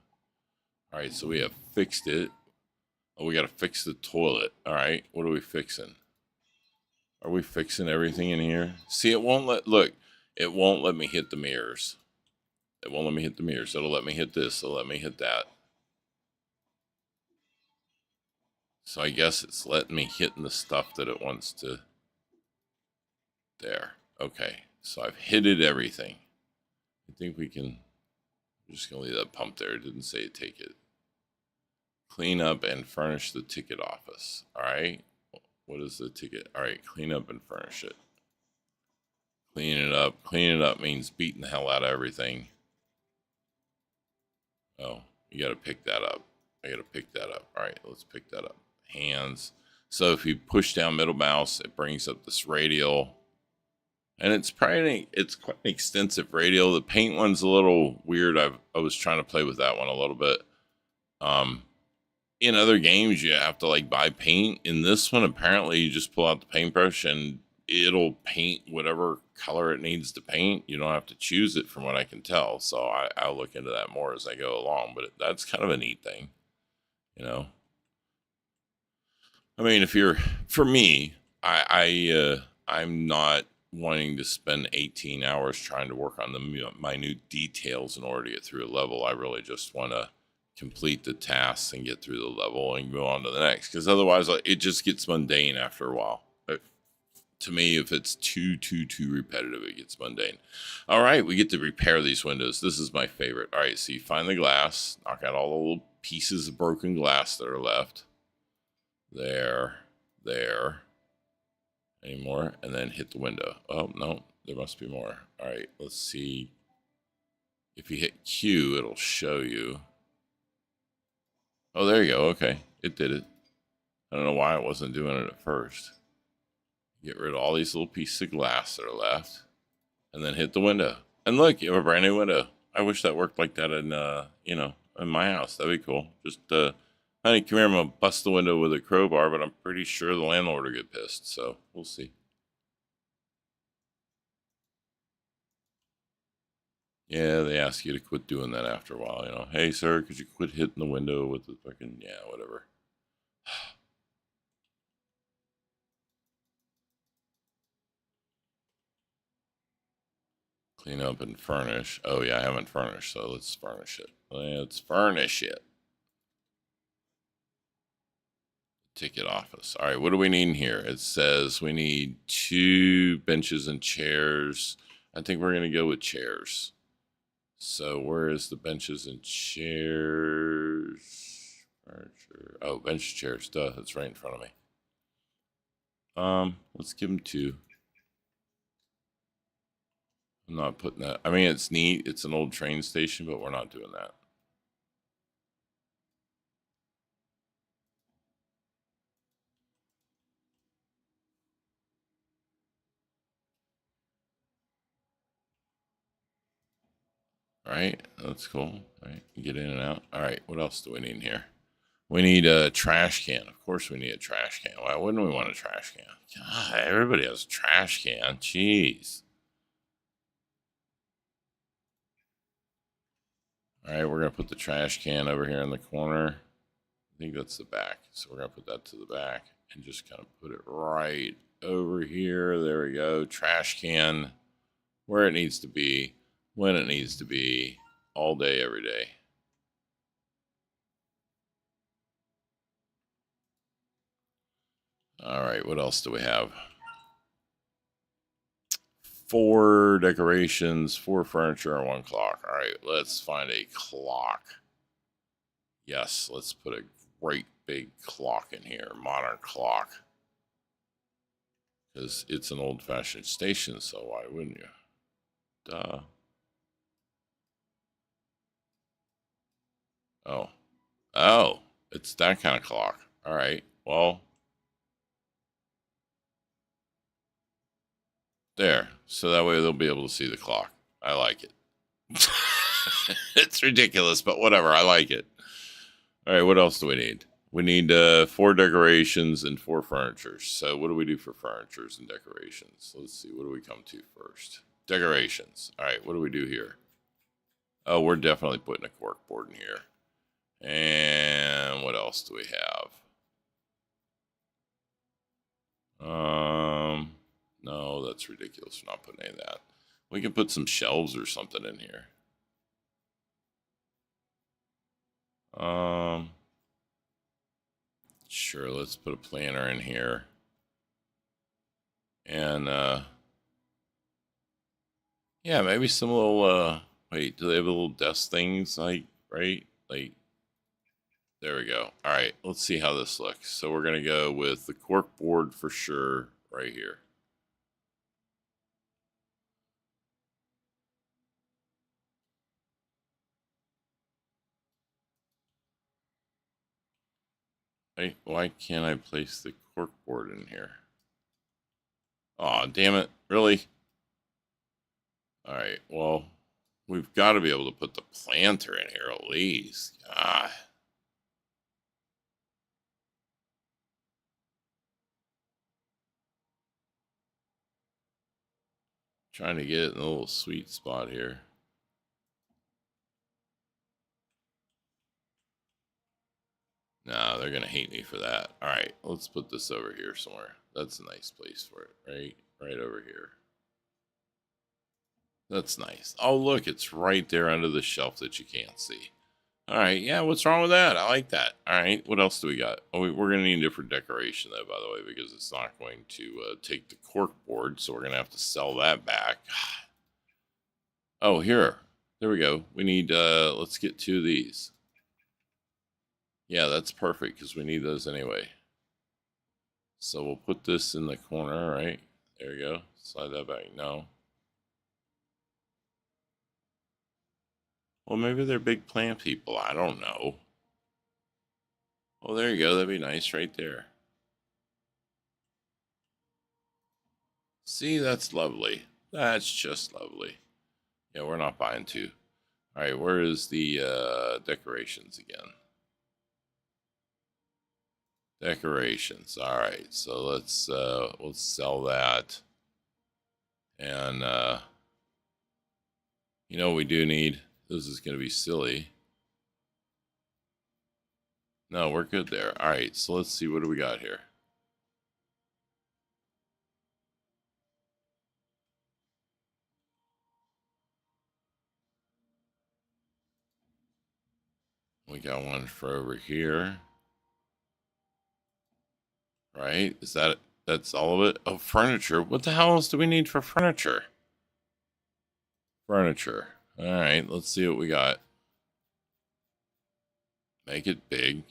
All right, so we have fixed it. Oh, we got to fix the toilet. All right, what are we fixing? Are we fixing everything in here? See, it won't let me hit the mirrors. It won't let me hit the mirrors. It'll let me hit this. It'll let me hit that. So I guess it's letting me hit the stuff that it wants to. There. Okay. So I've hit everything. I think we can. I'm just going to leave that pump there. It didn't say take it. Clean up and furnish the ticket office. All right. What is the ticket? All right. Clean up and furnish it. Clean it up. Clean it up means beating the hell out of everything. Oh, you got to pick that up. I got to pick that up. All right, let's pick that up. Hands. So if you push down middle mouse, it brings up this radial. And it's quite an extensive radial. The paint one's a little weird. I was trying to play with that one a little bit. In other games, you have to buy paint. In this one, apparently, you just pull out the paintbrush and it'll paint whatever color it needs to paint. You don't have to choose it from what I can tell. So I'll look into that more as I go along. But that's kind of a neat thing, you know. I mean, if you're for me, I'm not wanting to spend 18 hours trying to work on the minute details in order to get through a level. I really just want to complete the tasks and get through the level and go on to the next. Because otherwise, it just gets mundane after a while. To me, if it's too repetitive, it gets mundane. All right, we get to repair these windows. This is my favorite. All right, so you find the glass, knock out all the little pieces of broken glass that are left. There. Any more? And then hit the window. Oh, no, there must be more. All right, let's see. If you hit Q, it'll show you. Oh, there you go. Okay, it did it. I don't know why it wasn't doing it at first. Get rid of all these little pieces of glass that are left. And then hit the window. And look, you have a brand new window. I wish that worked like that in, in my house. That'd be cool. Just, honey, come here. I'm going to bust the window with a crowbar, but I'm pretty sure the landlord will get pissed. So we'll see. Yeah, they ask you to quit doing that after a while. You know, hey, sir, could you quit hitting the window with the fucking, yeah, whatever. Clean up and furnish. Oh, yeah, I haven't furnished, so let's furnish it. Let's furnish it. Ticket office. All right, what do we need in here? It says we need 2 benches and chairs. I think we're going to go with chairs. So where is the benches and chairs? Furniture. Oh, bench chairs. Duh, it's right in front of me. Let's give them 2. I'm not putting that. I mean, it's neat. It's an old train station, but we're not doing that. All right, that's cool. All right, get in and out. All right, what else do we need in here? We need a trash can. Of course, we need a trash can. Why wouldn't we want a trash can? God, everybody has a trash can. Jeez. All right, we're going to put the trash can over here in the corner. I think that's the back. So we're going to put that to the back and just kind of put it right over here. There we go. Trash can where it needs to be, when it needs to be, all day, every day. All right, what else do we have? 4 decorations, 4 furniture, and 1 clock. All right, let's find a clock. Yes, let's put a great big clock in here, modern clock. Because it's an old-fashioned station, so why wouldn't you? Duh. Oh, it's that kind of clock. All right, well, there. So that way they'll be able to see the clock. I like it. It's ridiculous, but whatever. I like it. All right, what else do we need? We need 4 decorations and 4 furnitures. So what do we do for furnitures and decorations? Let's see. What do we come to first? Decorations. All right, what do we do here? Oh, we're definitely putting a cork board in here. And what else do we have? No, that's ridiculous. We're not putting any of that. We can put some shelves or something in here. Sure, let's put a planner in here. And, yeah, maybe some little, wait, do they have little desk things, like, right? Like, there we go. All right, let's see how this looks. So we're going to go with the cork board for sure right here. Hey, why can't I place the cork board in here? Aw, damn it. Really? All right, well, we've got to be able to put the planter in here at least. God. Trying to get in a little sweet spot here. No, they're gonna hate me for that. All right, let's put this over here somewhere. That's a nice place for it, right over here. That's nice. Oh, look, it's right there under the shelf that you can't see. All right, yeah, what's wrong with that? I like that. All right, what else do we got? Oh, we're going to need a different decoration, though, by the way, because it's not going to take the cork board, so we're going to have to sell that back. Oh, here. There we go. We need, let's get 2 of these. Yeah, that's perfect, because we need those anyway. So we'll put this in the corner, right? There we go. Slide that back. No. Well, maybe they're big plant people. I don't know. Oh, there you go. That'd be nice right there. See, that's lovely. That's just lovely. Yeah, we're not buying 2. All right, where is the decorations again? Decorations. All right, so let's sell that. And you know what we do need? This is going to be silly. No, we're good there. All right, so let's see, what do we got here? We got one for over here. Right? Is that it? That's all of it? Oh, furniture. What the hell else do we need for furniture? Furniture. All right, let's see what we got. Make it big.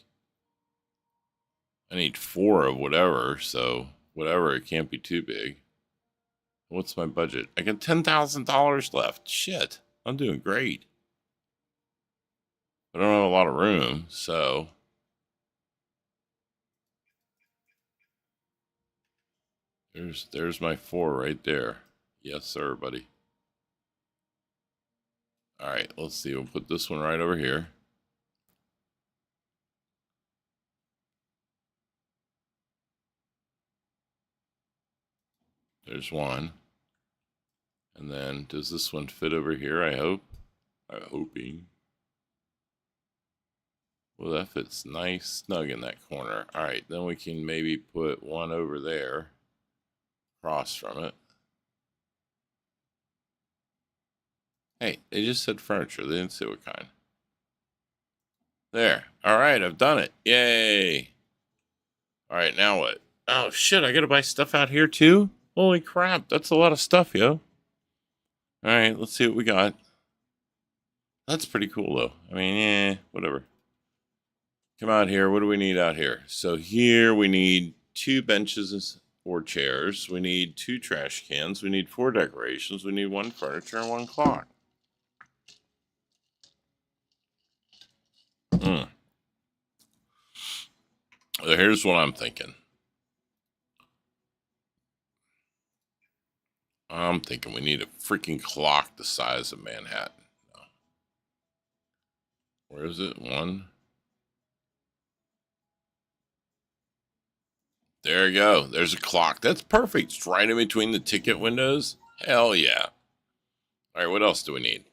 I need 4 of whatever, so whatever, it can't be too big. What's my budget? I got $10,000 left. Shit, I'm doing great. I don't have a lot of room, so there's my 4 right there. Yes, sir, buddy. All right, let's see. We'll put this one right over here. There's one. And then, does this one fit over here, I hope? I'm hoping. Well, that fits nice, snug in that corner. All right, then we can maybe put one over there, across from it. Hey, they just said furniture. They didn't say what kind. There. All right, I've done it. Yay. All right, now what? Oh, shit, I gotta buy stuff out here, too? Holy crap, that's a lot of stuff, yo. All right, let's see what we got. That's pretty cool, though. I mean, yeah, whatever. Come out here. What do we need out here? So here we need 2 benches or chairs. We need 2 trash cans. We need 4 decorations. We need 1 furniture and 1 clock. Here's what I'm thinking. I'm thinking we need a freaking clock the size of Manhattan. No. Where is it? 1. There you go. There's a clock. That's perfect. It's right in between the ticket windows. Hell yeah. All right, what else do we need?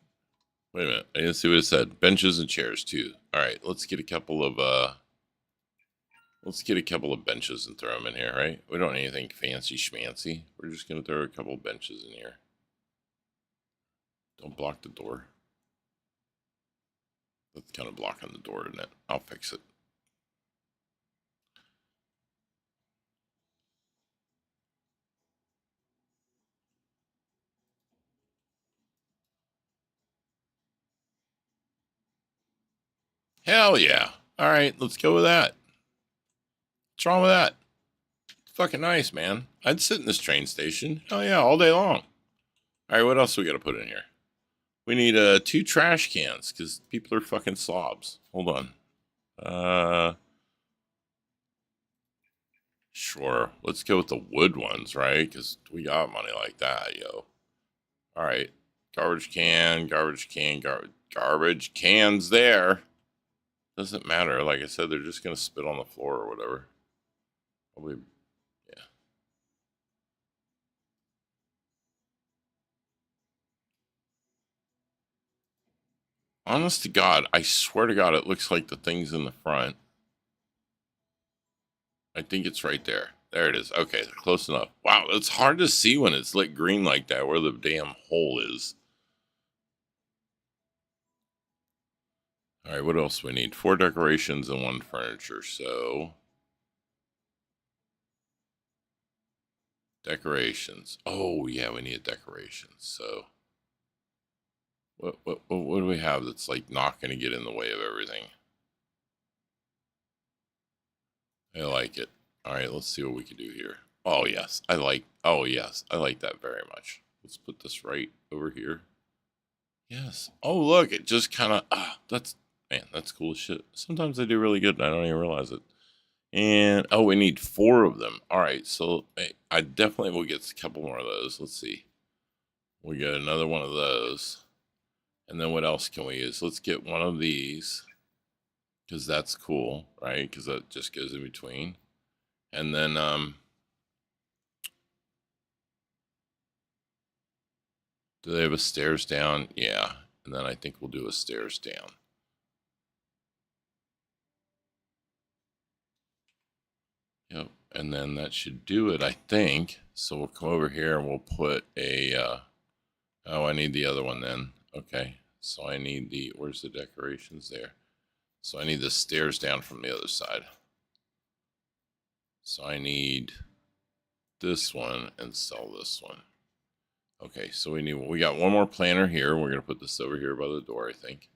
Wait a minute. I didn't see what it said. Benches and chairs too. All right, let's get a couple of benches and throw them in here, right? We don't need anything fancy schmancy. We're just gonna throw a couple of benches in here. Don't block the door. That's kind of blocking the door, isn't it? I'll fix it. Hell yeah. All right, let's go with that. What's wrong with that? It's fucking nice, man. I'd sit in this train station. Hell yeah, all day long. All right, what else we got to put in here? We need 2 trash cans because people are fucking slobs. Hold on. Sure. Let's go with the wood ones, right? Because we got money like that, yo. All right. Garbage can, garbage cans there. Doesn't matter. Like I said, they're just going to spit on the floor or whatever. Probably, yeah. Honest to God, I swear to God, it looks like the thing's in the front. I think it's right there. There it is. Okay, close enough. Wow, it's hard to see when it's lit green like that where the damn hole is. All right, what else do we need? 4 decorations and 1 furniture. So, decorations. Oh, yeah, we need decorations. So, what do we have that's like not going to get in the way of everything? I like it. All right, let's see what we can do here. Oh yes, oh yes, I like that very much. Let's put this right over here. Yes. Oh look, it just kind of that's cool as shit. Sometimes they do really good and I don't even realize it. And oh, we need 4 of them. All right, so I definitely will get a couple more of those. Let's see. We get another one of those. And then what else can we use? Let's get one of these because that's cool, right? Because that just goes in between. And then do they have a stairs down? Yeah. And then I think we'll do a stairs down. Yep. And then that should do it, I think. So we'll come over here and we'll put a, oh, I need the other one then. Okay. So I need the, where's the decorations there? So I need the stairs down from the other side. So I need this one and sell this one. Okay, so we got one more planter here. We're gonna put this over here by the door, I think.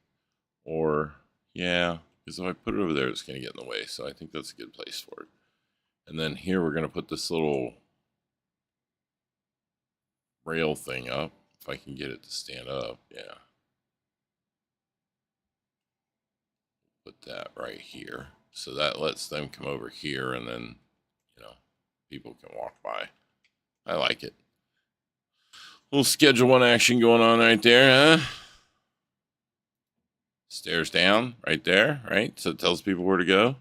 Or yeah, because if I put it over there, it's gonna get in the way. So I think that's a good place for it. And then here we're gonna put this little rail thing up. If I can get it to stand up, yeah. Put that right here. So that lets them come over here and then, you know, people can walk by. I like it. Little Schedule 1 action going on right there, huh? Stairs down right there, right? So it tells people where to go.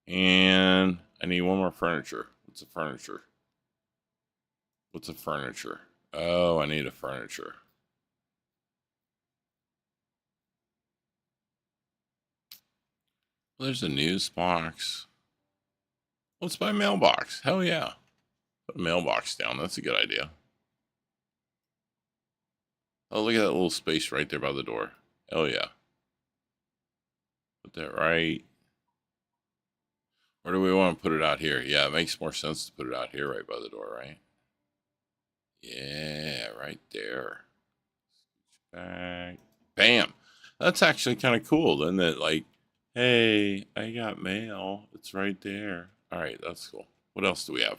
And I need one more furniture. What's a furniture? What's a furniture? Oh, I need a furniture. Well, there's a news box. Let's buy a mailbox. Hell yeah. Put a mailbox down. That's a good idea. Oh, look at that little space right there by the door. Hell yeah. Put that right. Or do we want to put it out here? Yeah, it makes more sense to put it out here right by the door, right? Yeah, right there. Back. Bam. That's actually kind of cool, isn't it? Like, hey, I got mail. It's right there. All right, that's cool. What else do we have?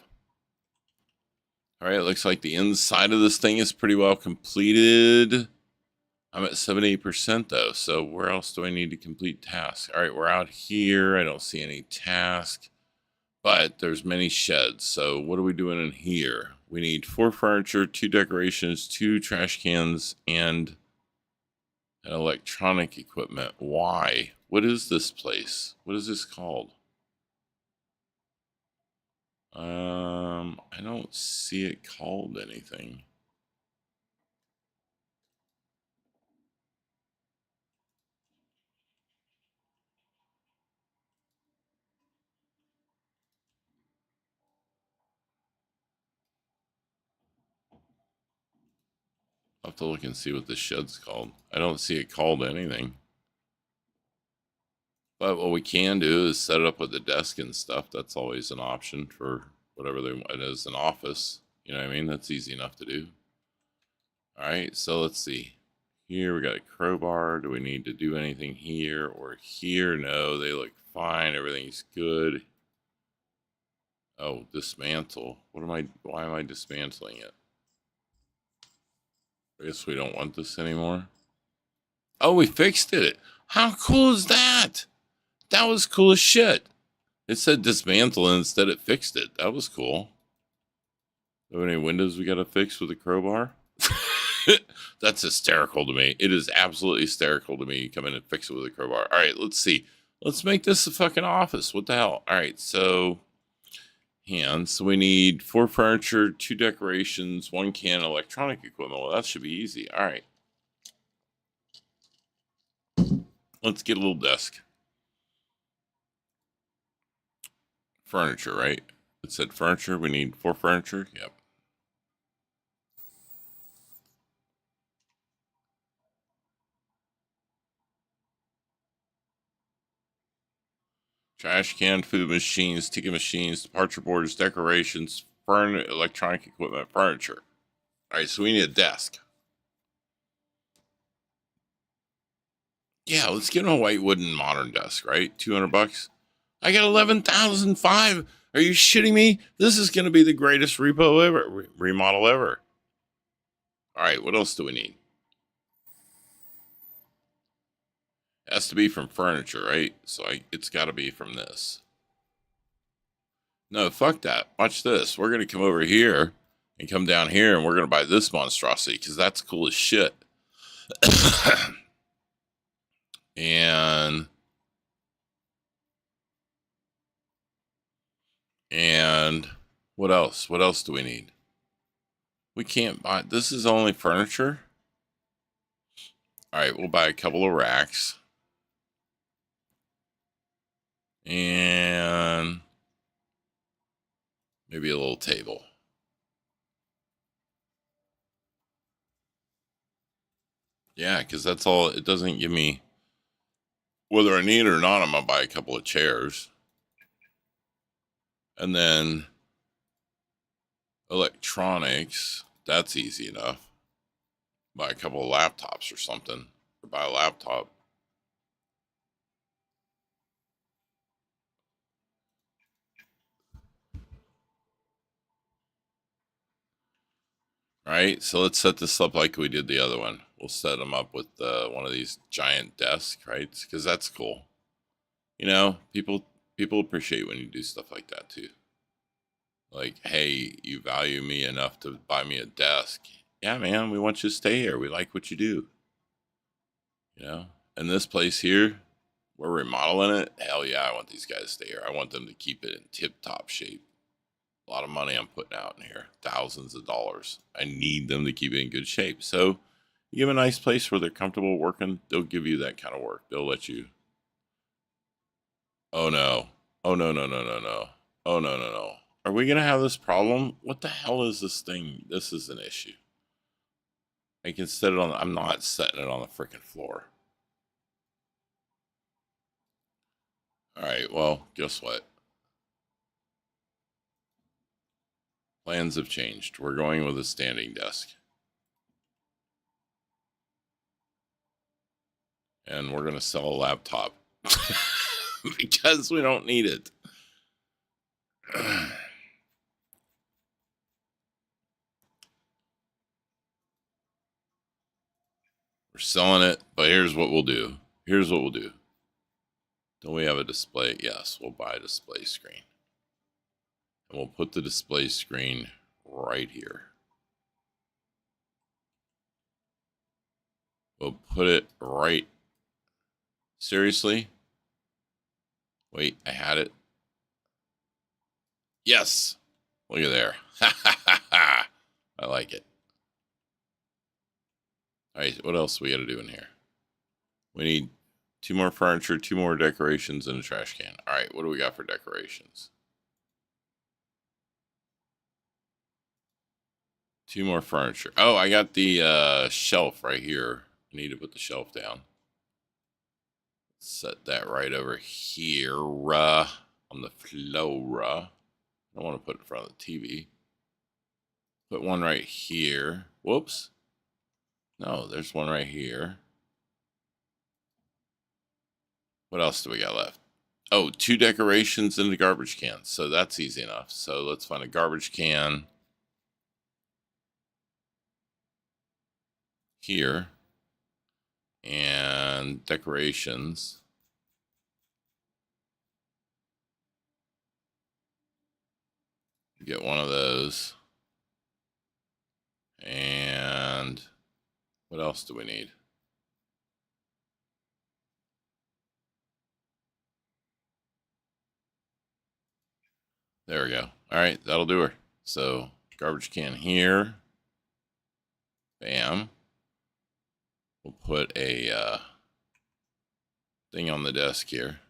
All right, it looks like the inside of this thing is pretty well completed. I'm at 78% though, so where else do I need to complete tasks? All right, we're out here. I don't see any task, but there's many sheds. So what are we doing in here? We need 4 furniture, 2 decorations, 2 trash cans, and an electronic equipment. Why? What is this place? What is this called? I don't see it called anything. I'll have to look and see what this shed's called. I don't see it called anything. But what we can do is set it up with a desk and stuff. That's always an option for whatever they want as an office. You know what I mean? That's easy enough to do. All right, so let's see. Here we got a crowbar. Do we need to do anything here or here? No, they look fine. Everything's good. Oh, dismantle. Why am I dismantling it? I guess we don't want this anymore. Oh, we fixed it. How cool is that? That was cool as shit. It said dismantle and instead it fixed it. That was cool. Do we have any windows we got to fix with a crowbar? That's hysterical to me. It is absolutely hysterical to me. You come in and fix it with a crowbar. All right, let's see. Let's make this a fucking office. What the hell? All right, so hands. So we need 4 furniture, 2 decorations, 1 can electronic equipment. Well, that should be easy. All right. let's get a little desk. Furniture, right? It said furniture. We need 4 furniture. Yep. Trash can, food machines, ticket machines, departure boards, decorations, electronic equipment, furniture. All right, so we need a desk. Yeah, let's get him a white wooden modern desk, right? $200. I got 11,005. Are you shitting me? This is going to be the greatest remodel ever. All right, what else do we need? It has to be from furniture, right? So it's got to be from this. No, fuck that. Watch this. We're going to come over here and come down here and we're going to buy this monstrosity because that's cool as shit. and what else? What else do we need? We can't buy. This is only furniture. All right, we'll buy a couple of racks. And maybe a little table. Yeah, because that's all. It doesn't give me, whether I need it or not, I'm going to buy a couple of chairs. And then electronics, that's easy enough. Buy a couple of laptops or something. Or buy a laptop. All right, so let's set this up like we did the other one. We'll set them up with one of these giant desks, right? Because that's cool. You know, people appreciate when you do stuff like that too. Like, hey, you value me enough to buy me a desk. Yeah, man, we want you to stay here. We like what you do. You know, and this place here, we're remodeling it. Hell yeah, I want these guys to stay here. I want them to keep it in tip-top shape. A lot of money I'm putting out in here, thousands of dollars. I need them to keep it in good shape. So you give a nice place where they're comfortable working, they'll give you that kind of work. They'll let you. Oh no. Oh no, no, no, no, no. Oh no, no, no. Are we going to have this problem? What the hell is this thing? This is an issue. I can set it on, I'm not setting it on the freaking floor. All right, well, guess what? Plans have changed. We're going with a standing desk. And we're going to sell a laptop because we don't need it. We're selling it, but here's what we'll do. Here's what we'll do. Don't we have a display? Yes, we'll buy a display screen. And we'll put the display screen right here. We'll put it right. Seriously? Wait, I had it. Yes. Look at there. I like it. All right, what else we got to do in here? We need 2 more furniture, 2 more decorations, and a trash can. All right, what do we got for decorations? 2 more furniture. Oh, I got the shelf right here. I need to put the shelf down. Set that right over here on the floor. I don't want to put it in front of the TV. Put one right here. Whoops. No, there's one right here. What else do we got left? Oh, 2 decorations in the garbage can. So that's easy enough. So let's find a garbage can here. And decorations. Get one of those. And what else do we need? There we go. All right, that'll do her. So garbage can here. Bam. We'll put a thing on the desk here.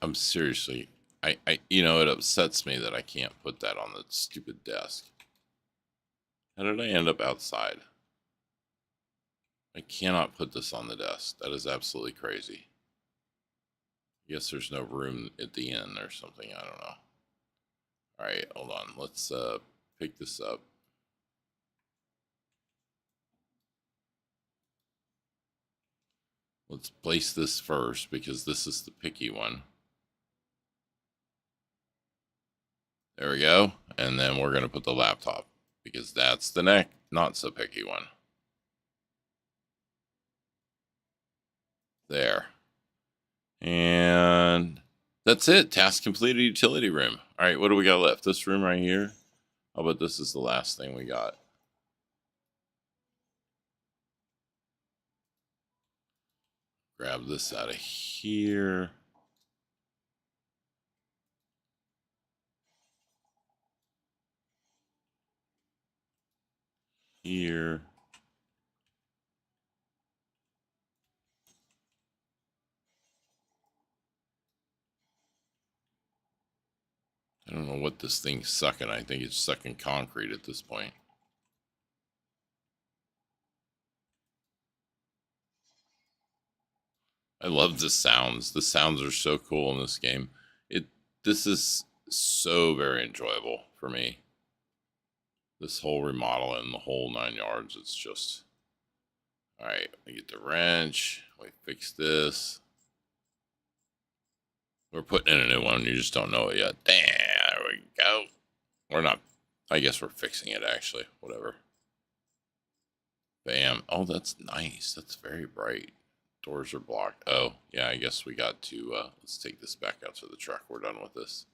I'm seriously, it upsets me that I can't put that on the stupid desk. How did I end up outside? I cannot put this on the desk. That is absolutely crazy. I guess there's no room at the end or something. I don't know. All right, hold on. Let's pick this up. Let's place this first because this is the picky one. There we go. And then we're going to put the laptop because that's the not so picky one. There. And that's it. Task completed, utility room. All right, what do we got left? This room right here. How about this is the last thing we got? Grab this out of here. Here. I don't know what this thing's sucking. I think it's sucking concrete at this point. I love the sounds. The sounds are so cool in this game. This is so very enjoyable for me. This whole remodel and the whole 9 yards. It's just all right. We get the wrench. We fix this. We're putting in a new one. You just don't know it yet. There we go. We're not. I guess we're fixing it actually. Whatever. Bam. Oh, that's nice. That's very bright. Doors are blocked. Oh, yeah, I guess we got to, let's take this back out to the truck. We're done with this.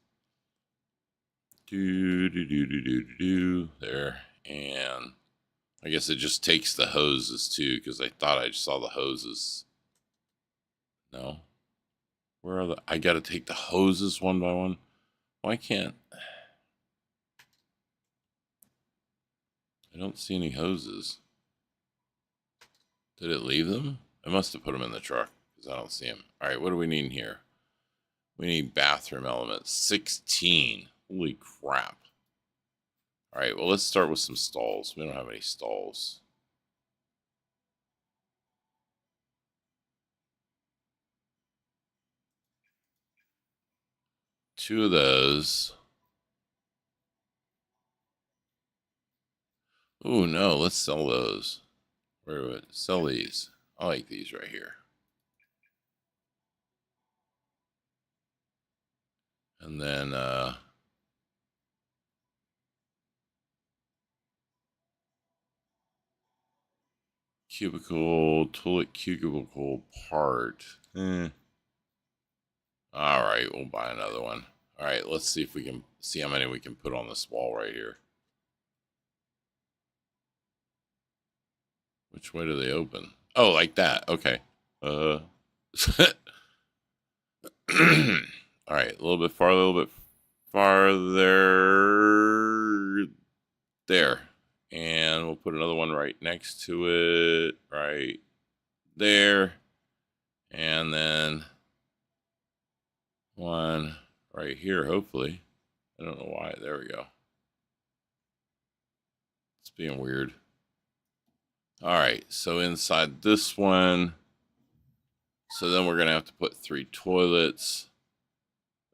There. And I guess it just takes the hoses too, because I thought I saw the hoses. No. Where are the, I got to take the hoses one by one. Why can't, I don't see any hoses. Did it leave them? I must have put them in the truck because I don't see them. All right, what do we need in here? We need bathroom elements. 16. Holy crap. All right, well, let's start with some stalls. We don't have any stalls. Two of those. Ooh, no, let's sell those. Where would sell these? I like these right here. And then cubicle, toilet cubicle part. All right, we'll buy another one. All right, let's see if we can see how many we can put on this wall right here. Which way do they open? Oh, like that. Okay. All right, a little bit farther, a little bit farther. There. And we'll put another one right next to it, right there. And then one right here, hopefully. I don't know why. There we go. It's being weird. All right, so inside this one, so then we're going to have to put 3 toilets.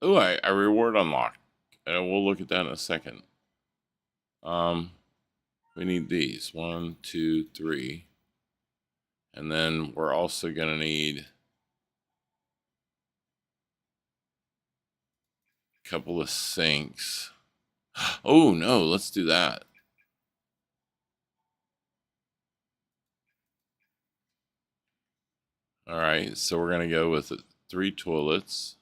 Oh, I reward unlocked. We'll look at that in a second. We need these. 1, 2, 3. And then we're also going to need a couple of sinks. Oh, no, let's do that. All right, so we're going to go with 3 toilets.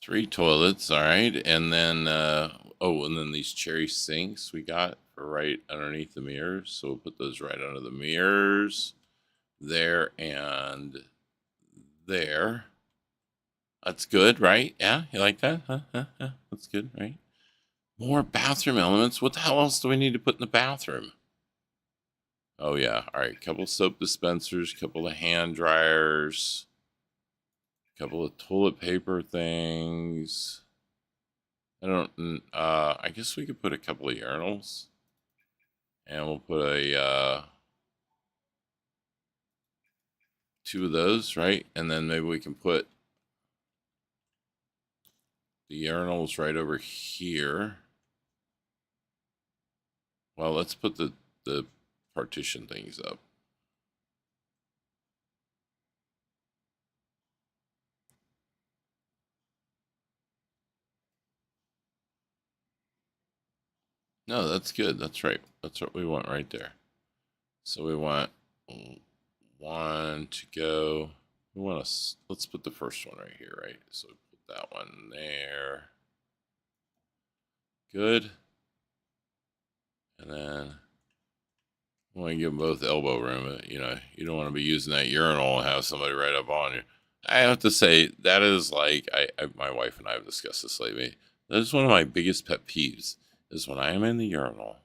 3 toilets, all right. And then, and then these cherry sinks we got for right underneath the mirrors. So we'll put those right under the mirrors. There and there. That's good, right? Yeah, you like that? Huh? That's good, right? More bathroom elements. What the hell else do we need to put in the bathroom? Oh, yeah. All right. Couple soap dispensers, couple of hand dryers, couple of toilet paper things. I guess we could put a couple of urinals. And we'll put a, 2 of those, right? And then maybe we can put the urinals right over here. Well, let's put the partition things up. No, that's good. That's right. That's what we want right there. So we want one to go. We want to, let's put the first one right here, right? So we put that one there. Good. And then we want to give them both elbow room. You know, you don't want to be using that urinal and have somebody right up on you. I have to say, that is like, my wife and I have discussed this lately. That is one of my biggest pet peeves, is when I am in the urinal,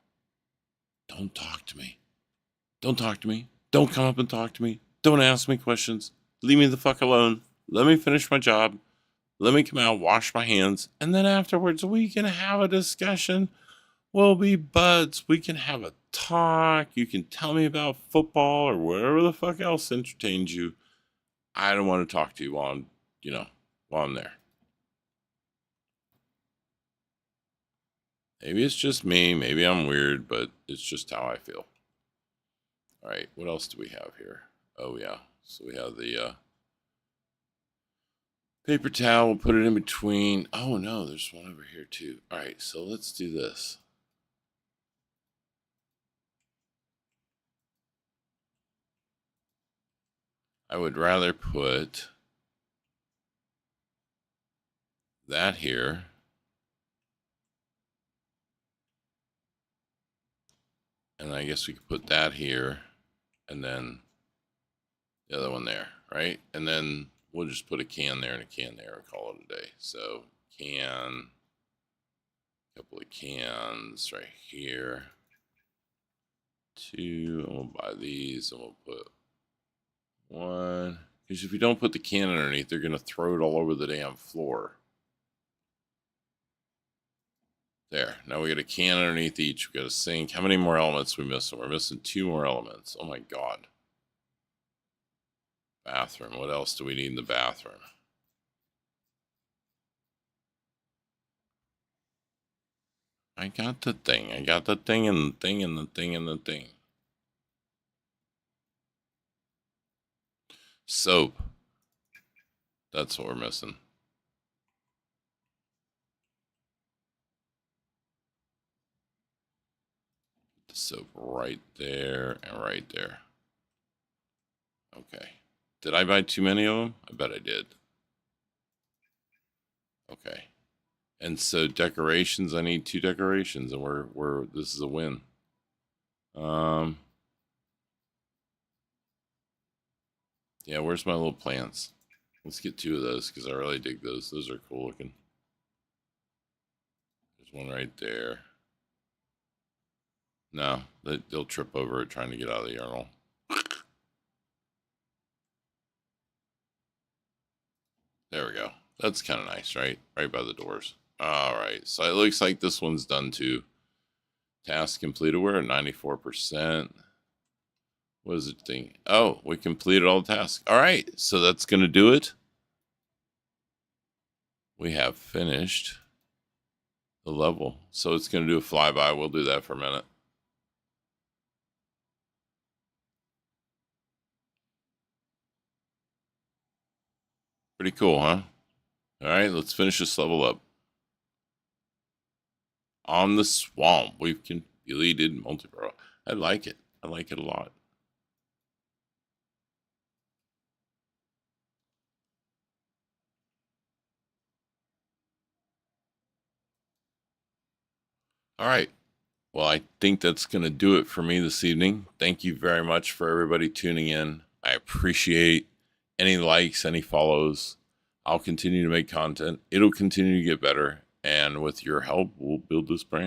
don't talk to me. Don't talk to me. Don't come up and talk to me. Don't ask me questions. Leave me the fuck alone. Let me finish my job. Let me come out, wash my hands, and then afterwards we can have a discussion. We'll be buds. We can have a talk. You can tell me about football or whatever the fuck else entertains you. I don't want to talk to you while I'm there. Maybe it's just me. Maybe I'm weird, but it's just how I feel. All right, what else do we have here? Oh, yeah. So we have the paper towel. We'll put it in between. Oh, no, there's one over here, too. All right, so let's do this. I would rather put that here. And I guess we could put that here. And then the other one there, right? And then we'll just put a can there and a can there and call it a day. So can, a couple of cans right here. 2, and we'll buy these and we'll put 1. Because if you don't put the can underneath, they're going to throw it all over the damn floor. There. Now we got a can underneath each. We got a sink. How many more elements are we missing? We're missing 2 more elements. Oh my god. Bathroom. What else do we need in the bathroom? I got the thing. I got the thing and the thing and the thing and the thing. Soap. That's what we're missing. The soap right there and right there. Okay. Did I buy too many of them? I bet I did. Okay. And so decorations, I need 2 decorations, and we're this is a win. Yeah, where's my little plants? Let's get 2 of those because I really dig those. Those are cool looking. There's one right there. No, they'll trip over it trying to get out of the urinal. There we go. That's kind of nice, right? Right by the doors. All right. So it looks like this one's done too. Task completed. We're at 94%. What is it thing? Oh, we completed all the tasks. All right. So that's going to do it. We have finished the level. So it's going to do a flyby. We'll do that for a minute. Pretty cool, huh? All right, let's finish this level up. On the swamp, we've completed multiplayer. I like it. I like it a lot. All right. Well, I think that's going to do it for me this evening. Thank you very much for everybody tuning in. I appreciate any likes, any follows. I'll continue to make content. It'll continue to get better. And with your help, we'll build this brand.